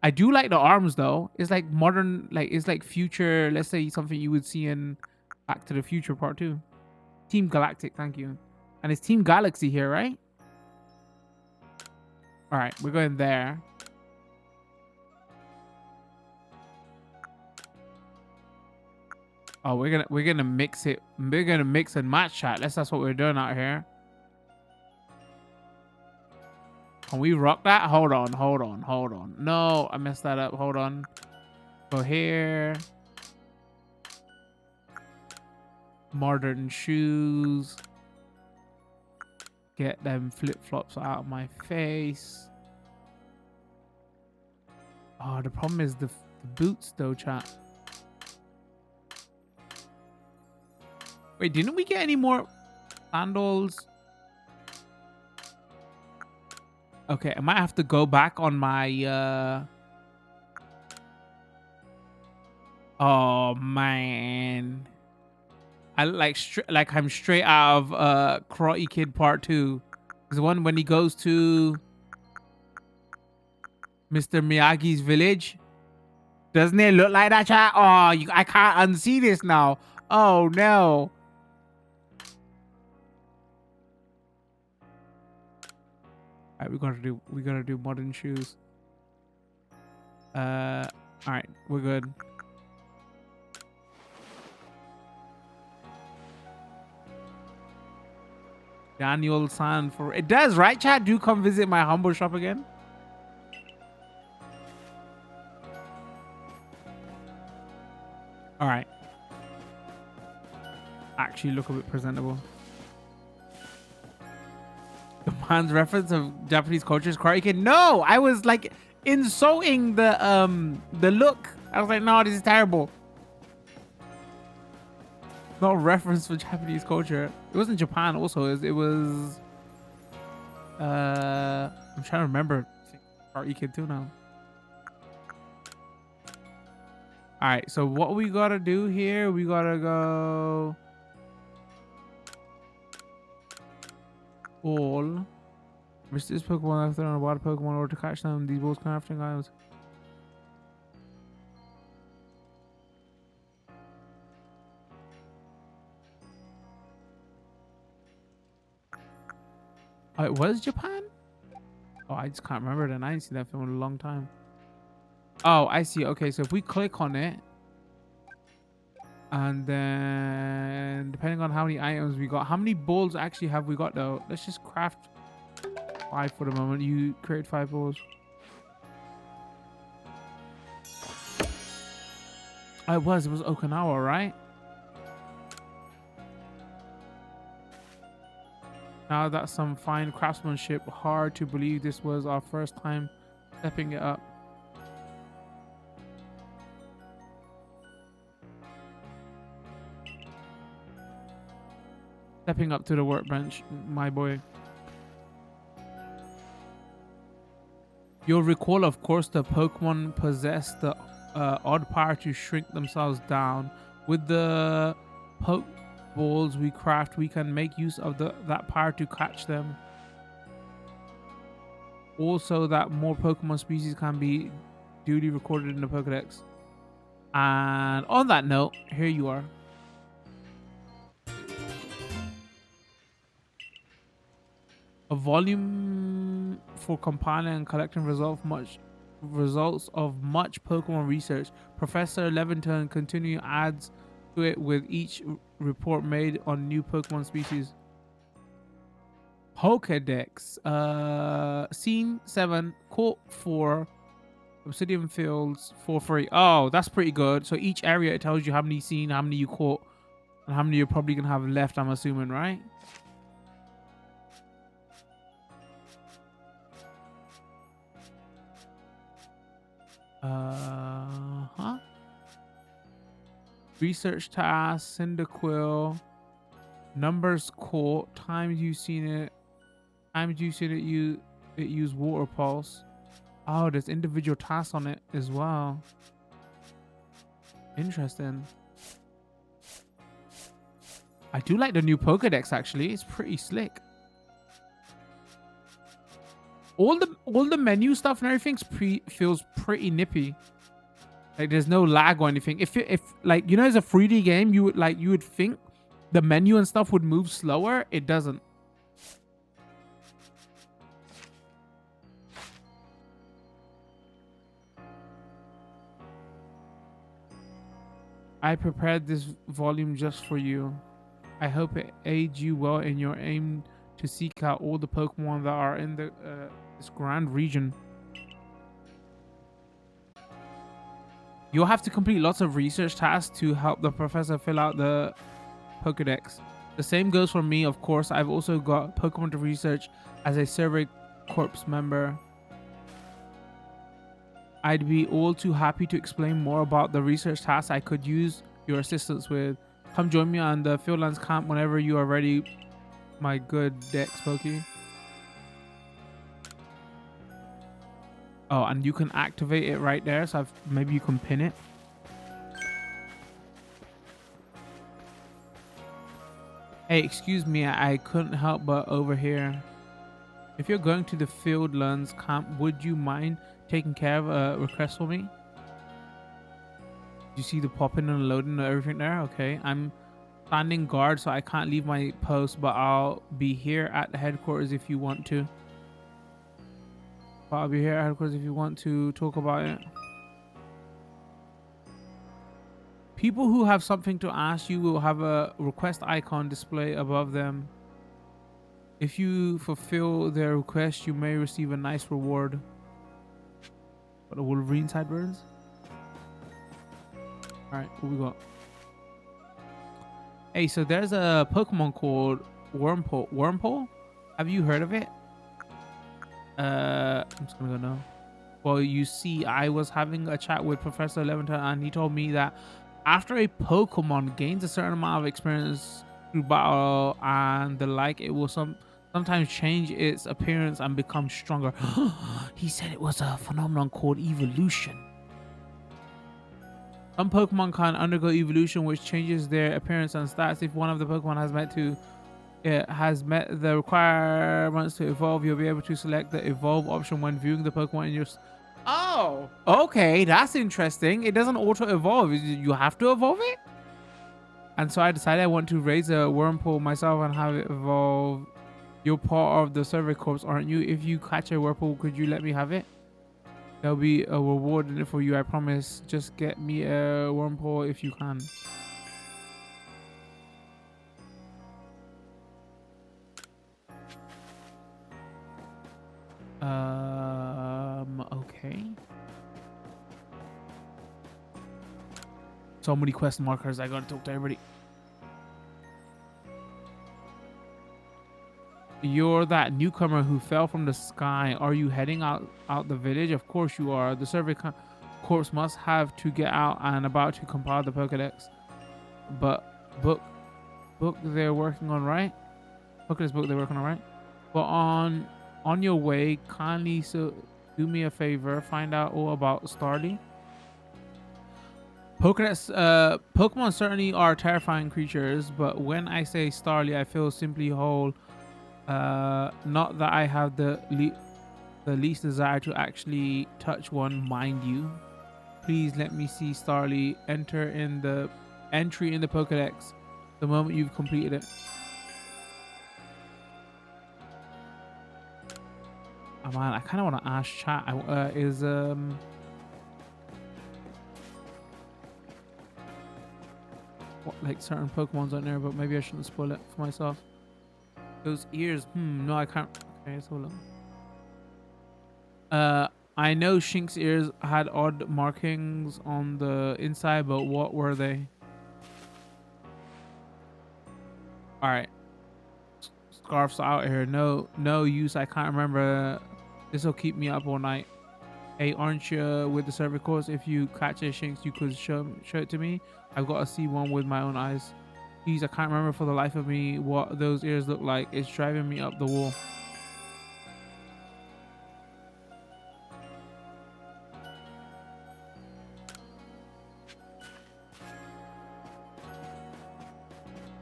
I do like the arms though. It's like modern, like it's like future. Let's say something you would see in Back to the Future Part 2. Team Galactic, thank you. And it's Team Galaxy here, right? All right, we're going there. Oh, we're gonna mix it. We're gonna mix and match, chat. That's what we're doing out here. Can we rock that? Hold on. No, I messed that up. Hold on. Go here. Modern shoes. Get them flip-flops out of my face. Oh, the problem is the boots though, chat. Wait, didn't we get any more sandals? Okay, I might have to go back on my oh man. I like I'm straight out of Karate Kid Part 2. There's one when he goes to Mr. Miyagi's village. Doesn't it look like that, chat? Oh, I can't unsee this now. Oh no. Alright, we gotta do modern shoes. Alright, we're good. Daniel San for it does, right, chat? Do come visit my humble shop again. Alright. Actually look a bit presentable. The man's reference of Japanese culture is Karate Kid. No, I was like insulting the look. I was like, no, this is terrible. No reference for Japanese culture. It wasn't Japan also. It was I'm trying to remember. Karate Kid 2 now. Alright, so what we gotta do here, we gotta go all. Mr. This Pokemon after on a water Pokemon in order to catch them. These both crafting items. Oh, it was Japan? Oh, I just can't remember it, and I ain't seen that film in a long time. Oh, I see. Okay, so if we click on it, and then depending on how many items we got, how many balls actually have we got though? Let's just craft 5 for the moment. You create 5 balls. Oh, it was Okinawa, right? Now that's some fine craftsmanship. Hard to believe this was our first time stepping it up. Stepping up to the workbench, my boy. You'll recall, of course, the Pokemon possess the odd power to shrink themselves down. With the Pokeballs we craft, we can make use of that power to catch them. Also, that more Pokemon species can be duly recorded in the Pokedex. And on that note, here you are. A volume for compiling and collecting results of much Pokemon research. Professor Levinton continue adds to it with each report made on new Pokemon species. Pokedex. Scene 7, Court 4, Obsidian Fields 4 free. Oh, that's pretty good. So each area it tells you how many seen, how many you caught, and how many you're probably gonna have left, I'm assuming, right? Research task, Cyndaquil, numbers caught, times you've seen it, it use water pulse. Oh, there's individual tasks on it as well. Interesting. I do like the new Pokedex actually. It's pretty slick. All the menu stuff and everything's feels pretty nippy. Like there's no lag or anything. If like, you know, as a 3D game, you would think the menu and stuff would move slower. It doesn't. I prepared this volume just for you. I hope it aids you well in your aim to seek out all the Pokemon that are in the this grand region. You'll have to complete lots of research tasks to help the professor fill out the Pokedex. The same goes for me, of course. I've also got Pokemon to research as a Survey Corps member. I'd be all too happy to explain more about the research tasks I could use your assistance with. Come join me on the Fieldlands camp whenever you are ready, my good Dex Pokey. Oh, and you can activate it right there, so maybe you can pin it. Hey, excuse me, I couldn't help but overhear. If you're going to the Fieldlands camp, would you mind taking care of a request for me? You see the popping and loading and everything there? Okay, I'm standing guard, so I can't leave my post, but I'll be here at the headquarters if you want to. I'll be here at headquarters if you want to talk about it. People who have something to ask you will have a request icon display above them. If you fulfill their request, you may receive a nice reward. What, the Wolverine sideburns? Alright, what we got? Hey, so there's a Pokemon called Wormpole. Wormpole? Have you heard of it? I'm just gonna go no. Well, you see, I was having a chat with Professor Leventon, and he told me that after a Pokemon gains a certain amount of experience through battle and the like, it will sometimes change its appearance and become stronger. He said it was a phenomenon called evolution. Some Pokemon can undergo evolution, which changes their appearance and stats. If one of the Pokemon has met the requirements to evolve, you'll be able to select the evolve option when viewing the Pokemon in your... Oh, okay, that's interesting. It doesn't auto evolve. You have to evolve it. And so I decided I want to raise a Wormpole myself and have it evolve. You're part of the survey corps, aren't you? If you catch a whirlpool, could you let me have it? There'll be a reward in it for you, I promise. Just get me a whirlpool if you can. Okay. So many quest markers. I gotta talk to everybody. You're that newcomer who fell from the sky. Are you heading out the village? Of course you are. The survey corps must have to get out and about to compile the Pokedex. But book they're working on, right? Pokedex book they're working on, right? But on your way, kindly do me a favor, find out all about Starly. Pokemon certainly are terrifying creatures, but when I say Starly, I feel simply whole. Not that I have the least desire to actually touch one, mind you. Please let me see Starly. Entry in the Pokedex the moment you've completed it. Oh man, I kind of want to ask chat. What, like certain Pokemon's on there, but maybe I shouldn't spoil it for myself. Those ears. No, I can't. Okay, so long. I know Shink's ears had odd markings on the inside, but what were they? All right. Scarf's out here. No use. I can't remember. This will keep me up all night. Hey, aren't you with the survey course? If you catch a Shinx, you could show it to me. I've got to see one with my own eyes. Please, I can't remember for the life of me what those ears look like. It's driving me up the wall.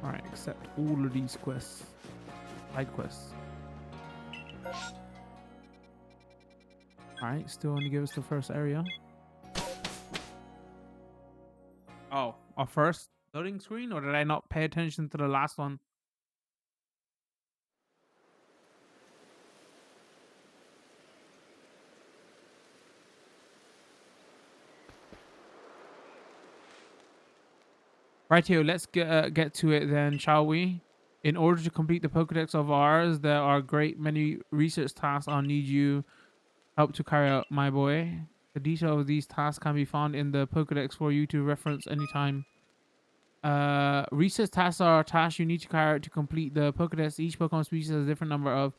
Alright, accept all of these quests. Side quests. Alright, still only give us the first area. Oh, our first loading screen? Or did I not pay attention to the last one? Right here, let's get to it then, shall we? In order to complete the Pokedex of ours, there are great many research tasks I'll need you help to carry out, my boy. The detail of these tasks can be found in the Pokedex for you to reference anytime. Research tasks are tasks you need to carry out to complete the Pokedex. Each Pokemon species has a different number of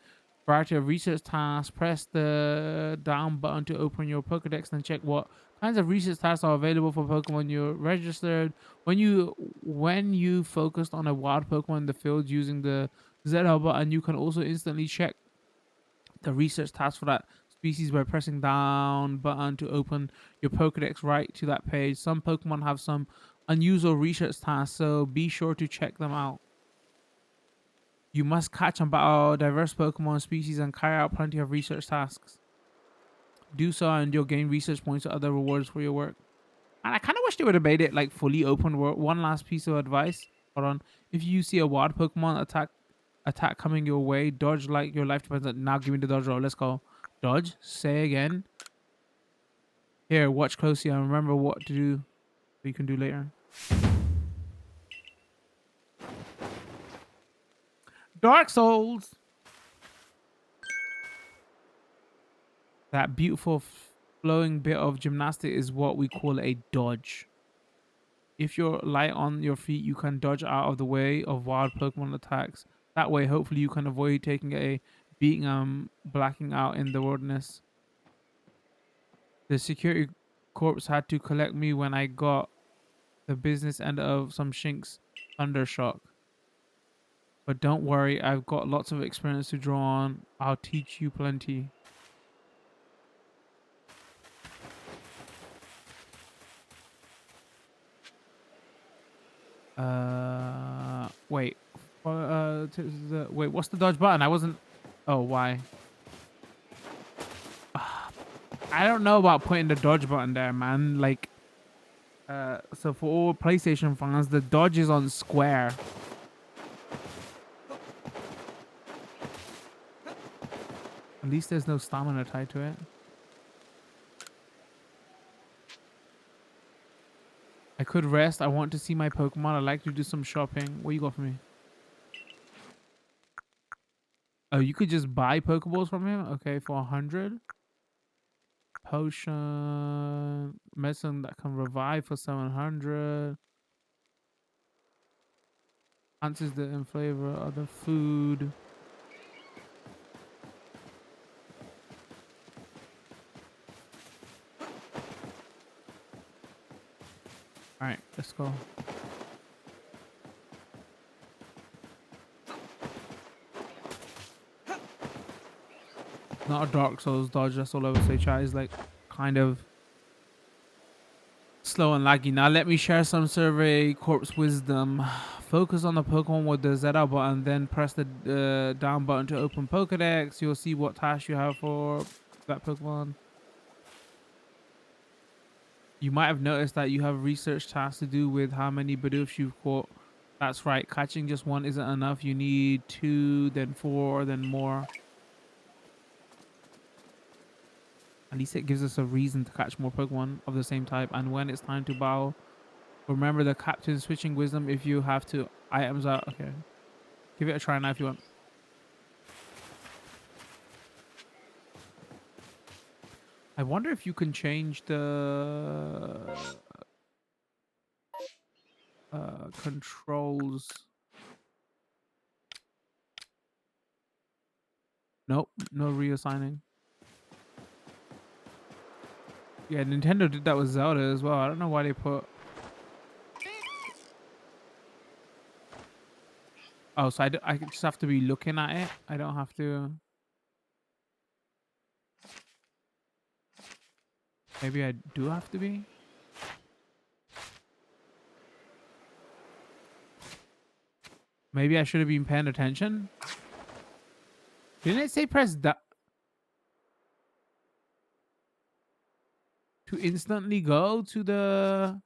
variety of research tasks. Press the down button to open your Pokedex and check what kinds of research tasks are available for Pokemon you're registered. When you focused on a wild Pokemon in the field using the ZL button, you can also instantly check the research task for that species by pressing down button to open your Pokedex right to that page. Some Pokemon have some unusual research tasks, so be sure to check them out. You must catch and battle diverse Pokemon species and carry out plenty of research tasks. Do so and you'll gain research points or other rewards for your work. And I kind of wish they would have made it like fully open world. One last piece of advice. Hold on. If you see a wild Pokemon attack coming your way, dodge like your life depends on. Now give me the dodge roll. Let's go. Dodge. Say again. Here, watch closely and remember what to do. So you can do later. Dark Souls. That beautiful flowing bit of gymnastic is what we call a dodge. If you're light on your feet, you can dodge out of the way of wild Pokemon attacks. That way, hopefully, you can avoid taking a beating and blacking out in the wilderness. The security corps had to collect me when I got the business end of some Shink's Thundershock. But don't worry, I've got lots of experience to draw on. I'll teach you plenty. Wait. Wait, what's the dodge button? I wasn't... Oh, why? I don't know about putting the dodge button there, man. Like, so for all PlayStation fans, the dodge is on square. At least there's no stamina tied to it. I could rest. I want to see my Pokemon. I'd like to do some shopping. What you got for me? Oh, you could just buy Pokeballs from him? Okay, for 100. Potion. Medicine that can revive for 700. Answers the in flavor of the food. Alright, let's go. Not a Dark Souls dodge, that's all I would say, chat. Is like kind of slow and laggy. Now let me share some survey corpse wisdom. Focus on the Pokemon with the Z button, then press the down button to open Pokedex. You'll see what tasks you have for that Pokemon. You might have noticed that you have research tasks to do with how many Bidoofs you've caught. That's right, catching just one isn't enough. You need 2, then 4, then more. At least it gives us a reason to catch more Pokemon of the same type. And when it's time to battle, remember the captain switching wisdom if you have to. Items out. Okay. Give it a try now if you want. I wonder if you can change the controls. Nope, no reassigning. Yeah, Nintendo did that with Zelda as well. I don't know why they put... Oh, so I just have to be looking at it. I don't have to... Maybe I do have to be? Maybe I should have been paying attention. Didn't it say press that to instantly go to the...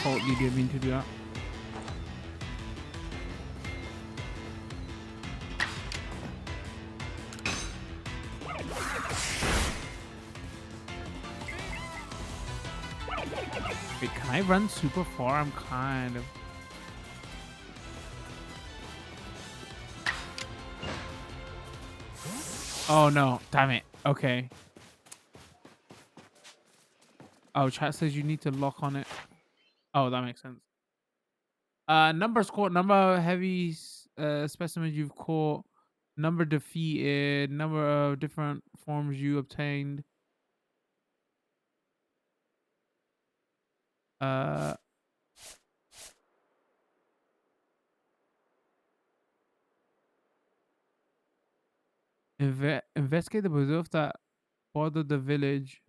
Totally didn't mean to do that. Wait, can I run super far? I'm kind of... Oh no, damn it. Okay. Oh, chat says you need to lock on it. Oh, that makes sense. Number score, number of heavy specimens you've caught, number defeated, number of different forms you obtained. Investigate the Bidoof that bordered the village.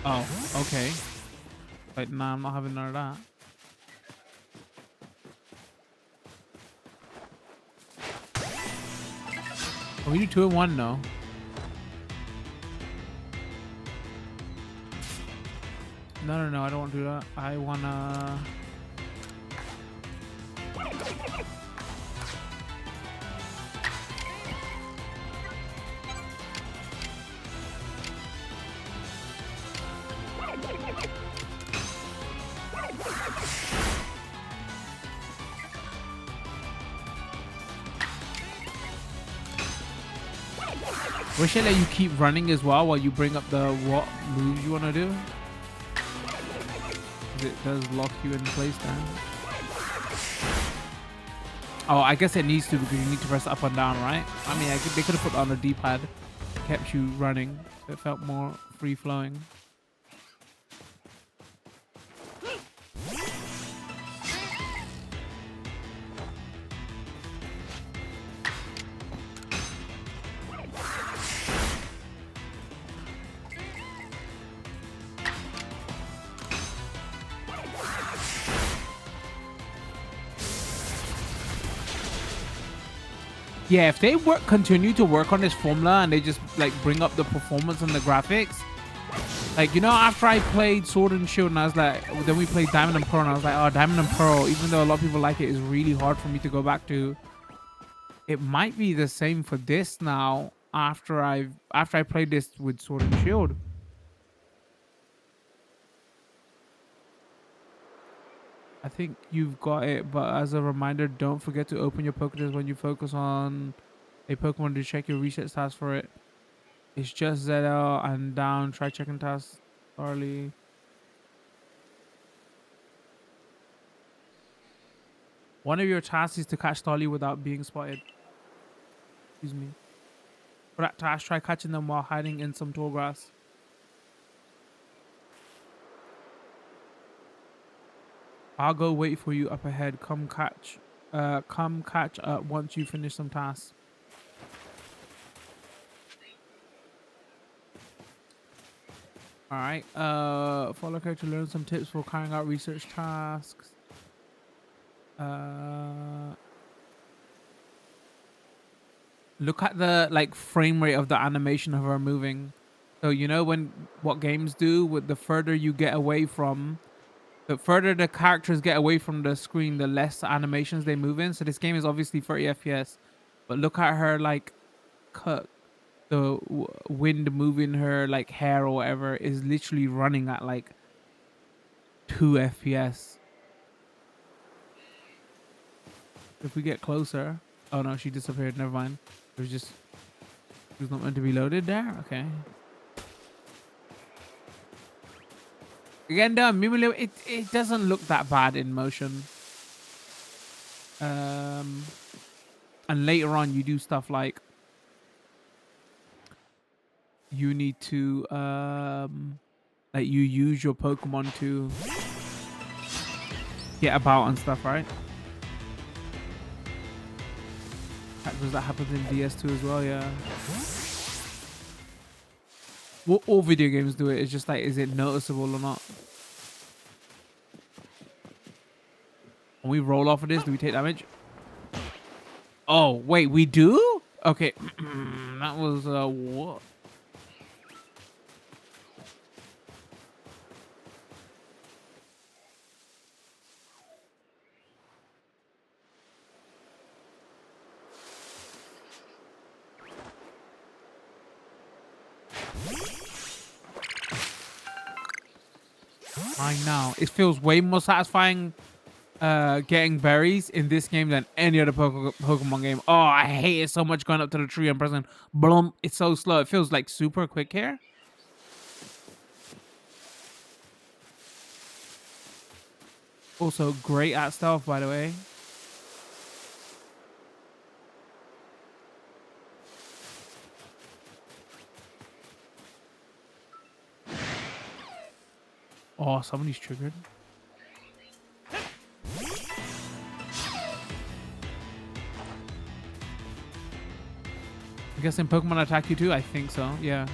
Oh, okay. But nah, I'm not having none of that. Oh, we do 2 in 1 no. No, I don't want to do that. I wanna... Wish I let you keep running as well while you bring up the what moves you want to do. It does lock you in place then. Oh, I guess it needs to because you need to press up and down, right? I mean, they could have put on a D-pad, kept you running, so it felt more free-flowing. Yeah, if they continue to work on this formula and they just like bring up the performance and the graphics, like, you know, after I played Sword and Shield and I was like, then we played Diamond and Pearl and I was like, oh, Diamond and Pearl, even though a lot of people like it, is really hard for me to go back to. It might be the same for this now after I played this with Sword and Shield. I think you've got it, but as a reminder, don't forget to open your Pokédex when you focus on a Pokemon to check your reset stats for it. It's just ZL and down. Try checking tasks thoroughly. One of your tasks is to catch Starly without being spotted. Excuse me. For that task, try catching them while hiding in some tall grass. I'll go wait for you up ahead. Come catch up once you finish some tasks. All right. Follow character to learn some tips for carrying out research tasks. Look at the like frame rate of the animation of her moving. So you know what games do with the further you get away from, the further the characters get away from the screen, the less animations they move in. So this game is obviously 30 FPS, but look at her like cut. The wind moving her like hair or whatever is literally running at like 2 FPS. If we get closer, oh no, she disappeared. Never mind. It was just, it was not meant to be loaded there. Okay. Again, it doesn't look that bad in motion. And later on, you do stuff like you need to like you use your Pokemon to get about and stuff, right? Because that happens in DS2 as well, yeah. Well, all video games do it. It's just like, is it noticeable or not? When we roll off of this, do we take damage? Oh, wait, we do? Okay. That was, what? I know. It feels way more satisfying getting berries in this game than any other Pokemon game. Oh, I hate it so much going up to the tree and pressing blum. It's so slow. It feels like super quick here. Also great at stealth, by the way. Oh, somebody's triggered. I'm guessing Pokemon attack you too? I think so, yeah.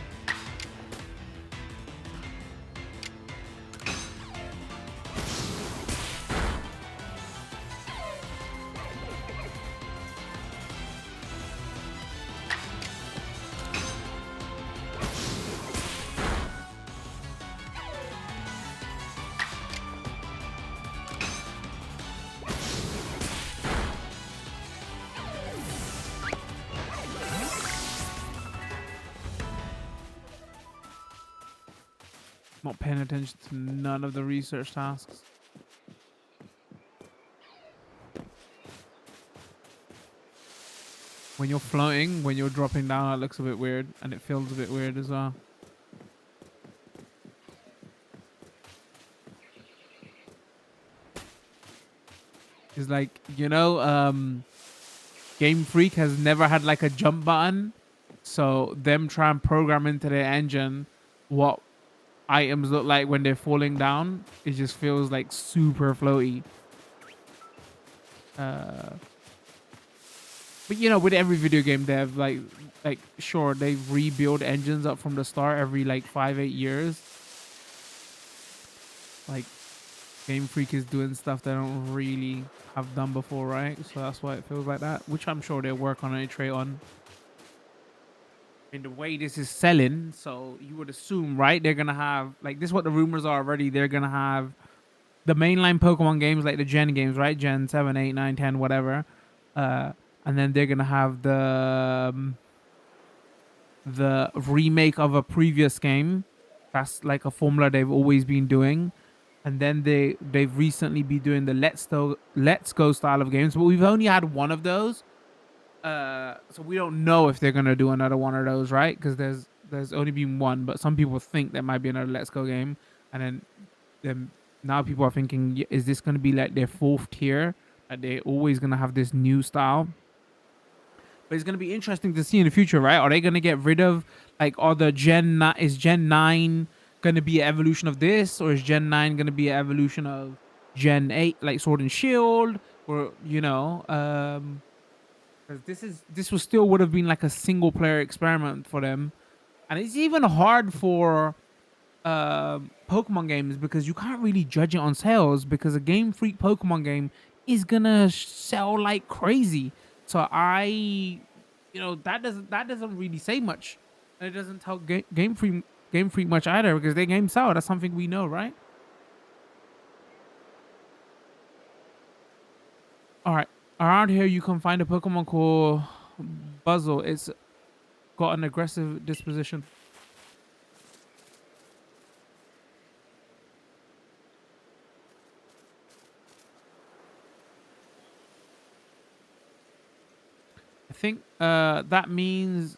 Not paying attention to none of the research tasks. When you're floating, when you're dropping down, it looks a bit weird, and it feels a bit weird as well. It's like, you know, Game Freak has never had like a jump button, so them try and program into their engine what items look like when they're falling down. It just feels like super floaty. But you know, with every video game they have like sure, they rebuild engines up from the start every like 5-8 years. Like Game Freak is doing stuff they don't really have done before, right? So that's why it feels like that, which I'm sure they'll work on and iterate on. In the way this is selling, so you would assume, right? They're gonna have like this is what the rumors are already. They're gonna have the mainline Pokemon games, like the Gen games, right? Gen 7, 8, 9, 10, whatever. Uh, and then they're gonna have the remake of a previous game. That's like a formula they've always been doing. And then they've recently been doing the Let's Go style of games, but we've only had one of those. So we don't know if they're gonna do another one of those, right? Because there's only been one, but some people think there might be another Let's Go game, and then now people are thinking, is this gonna be like their fourth tier? That they're always gonna have this new style? But it's gonna be interesting to see in the future, right? Are they gonna get rid of like are the is Gen 9 gonna be an evolution of this, or is Gen 9 gonna be an evolution of Gen 8, like Sword and Shield, or because this was still would have been like a single player experiment for them, and it's even hard for Pokemon games because you can't really judge it on sales because a Game Freak Pokemon game is gonna sell like crazy. So that doesn't really say much, and it doesn't tell Game Freak much either because their games sell. That's something we know, right? All right, around here you can find a Pokemon called Buzzle. It's got an aggressive disposition. I think that means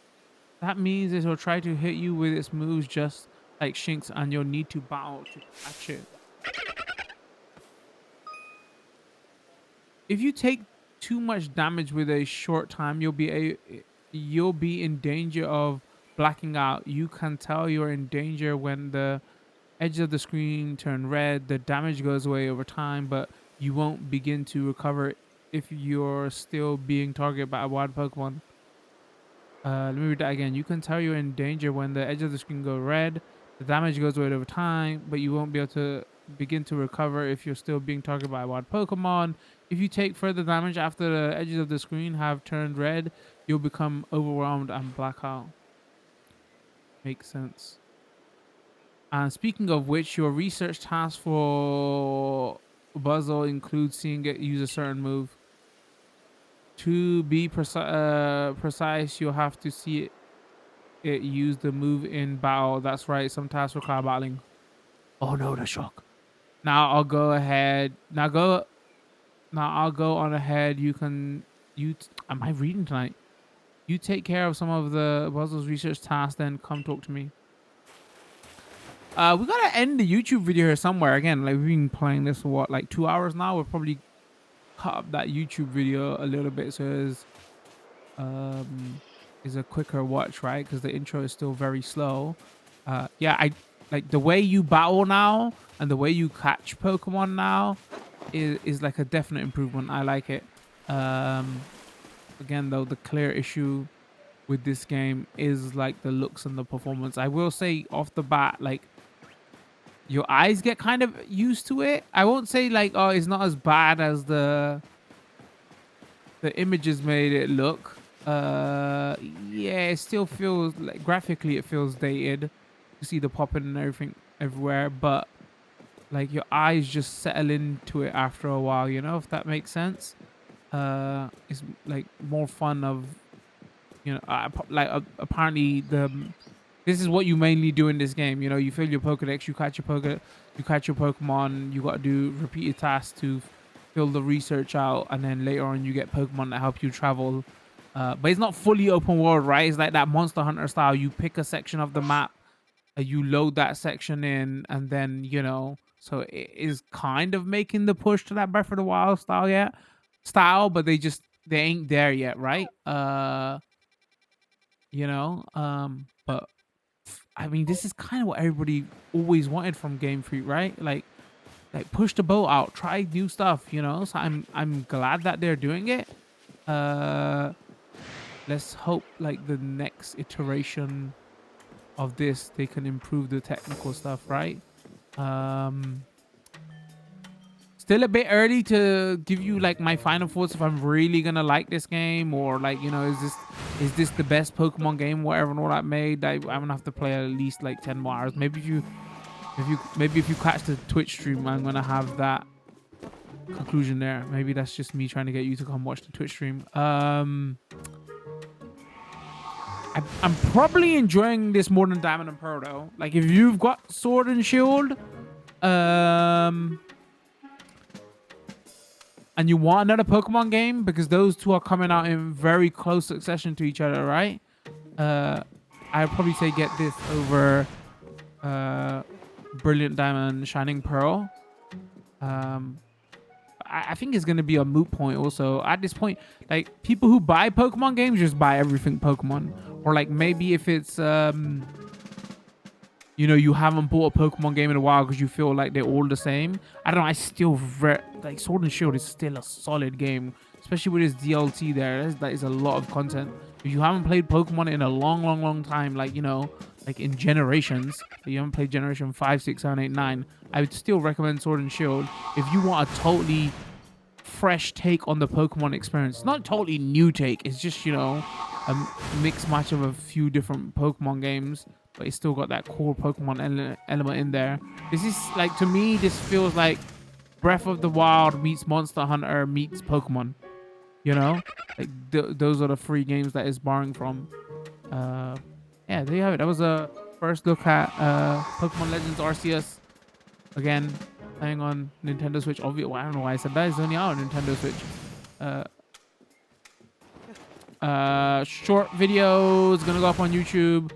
it will try to hit you with its moves just like Shinx, and you'll need to battle to catch it. If you take too much damage with a short time, you'll be in danger of blacking out. You can tell you're in danger when the edge of the screen turn red. The damage goes away over time, but you won't begin to recover if you're still being targeted by a wild Pokemon. Let me read that again. You can tell you're in danger when the edge of the screen go red. The damage goes away over time, but you won't be able to begin to recover if you're still being targeted by a wild Pokemon. If you take further damage after the edges of the screen have turned red, you'll become overwhelmed and black out. Makes sense. And speaking of which, your research task for Buzzle includes seeing it use a certain move. To be precise, you'll have to see it use the move in battle. That's right. Some tasks require battling. Oh no, the shock. Now I'll go ahead. Now I'll go on ahead. Am I reading tonight? You take care of some of the Buzzle's research tasks, then come talk to me. We gotta end the YouTube video here somewhere. Again, like we've been playing this for what, like 2 hours now. We'll probably cut up that YouTube video a little bit so is a quicker watch, right? Because the intro is still very slow. Yeah, I like the way you battle now and the way you catch Pokemon now is like a definite improvement. I like it. Again, though, the clear issue with this game is like the looks and the performance. I will say off the bat, like your eyes get kind of used to it. I won't say like, oh, it's not as bad as the images made it look. Yeah, it still feels like graphically it feels dated. You see the popping and everything everywhere, but like your eyes just settle into it after a while, if that makes sense. It's like more fun of, apparently this is what you mainly do in this game. You fill your Pokedex, you catch your Pokemon, you got to do repeated tasks to fill the research out, and then later on you get Pokemon that help you travel. But it's not fully open world, right? It's like that Monster Hunter style. You pick a section of the map, you load that section in, and then so it is kind of making the push to that Breath of the Wild style, but they ain't there yet, right? But I mean, this is kind of what everybody always wanted from Game Freak, right? Like push the boat out, try new stuff, So I'm glad that they're doing it. Let's hope like the next iteration of this they can improve the technical stuff, right? still a bit early to give you like my final thoughts if I'm really gonna like this game, or like, you know, is this the best Pokemon game, whatever and all that made. I'm gonna have to play at least like 10 more hours. Maybe if you catch the Twitch stream, I'm gonna have that conclusion there. Maybe that's just me trying to get you to come watch the Twitch stream. I'm probably enjoying this more than Diamond and Pearl though. Like if you've got Sword and Shield, and you want another Pokemon game, because those two are coming out in very close succession to each other, right? I'd probably say get this over Brilliant Diamond, Shining Pearl. I think it's gonna be a moot point also at this point. Like people who buy Pokemon games just buy everything Pokemon, or like maybe if it's you know, you haven't bought a Pokemon game in a while because you feel like they're all the same. I don't know. I still like Sword and Shield is still a solid game, especially with this DLC there. That is a lot of content. If you haven't played Pokemon in a long time, like, you know, like in generations, you haven't played Generation 5, 6, 7, 8, 9, I would still recommend Sword and Shield if you want a totally fresh take on the Pokemon experience. It's not a totally new take. It's just, you know, a mixed match of a few different Pokemon games, but it's still got that core Pokemon element in there. This is like, to me, this feels like Breath of the Wild meets Monster Hunter meets Pokemon. You know, like those are the three games that it's borrowing from. Yeah, there you have it. That was a first look at Pokemon Legends Arceus. Again, playing on Nintendo Switch. Obviously, well, I don't know why I said that. It's only out on Nintendo Switch. Short video is gonna go up on YouTube.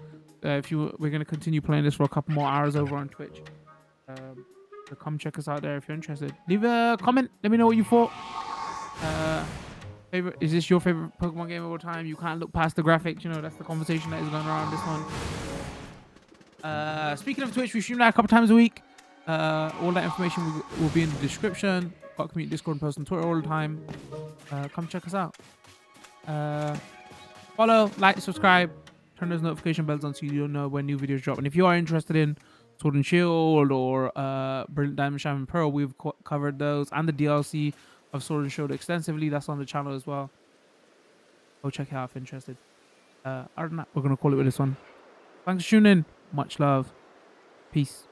We're gonna continue playing this for a couple more hours over on Twitch. So come check us out there if you're interested. Leave a comment. Let me know what you thought. Is this your favorite Pokemon game of all time? You can't look past the graphics. You know, that's the conversation that is going around this one. Speaking of Twitch, we stream that a couple times a week. All that information will be in the description. Got community Discord and post on Twitter all the time. Come check us out. Follow, like, subscribe, turn those notification bells on so you know when new videos drop. And if you are interested in Sword and Shield or Brilliant Diamond, Shining Pearl, we've covered those and the DLC of Sword and Shield extensively. That's on the channel as well. Go check it out if interested. Other than that, we're gonna call it with this one. Thanks for tuning in. Much love. Peace.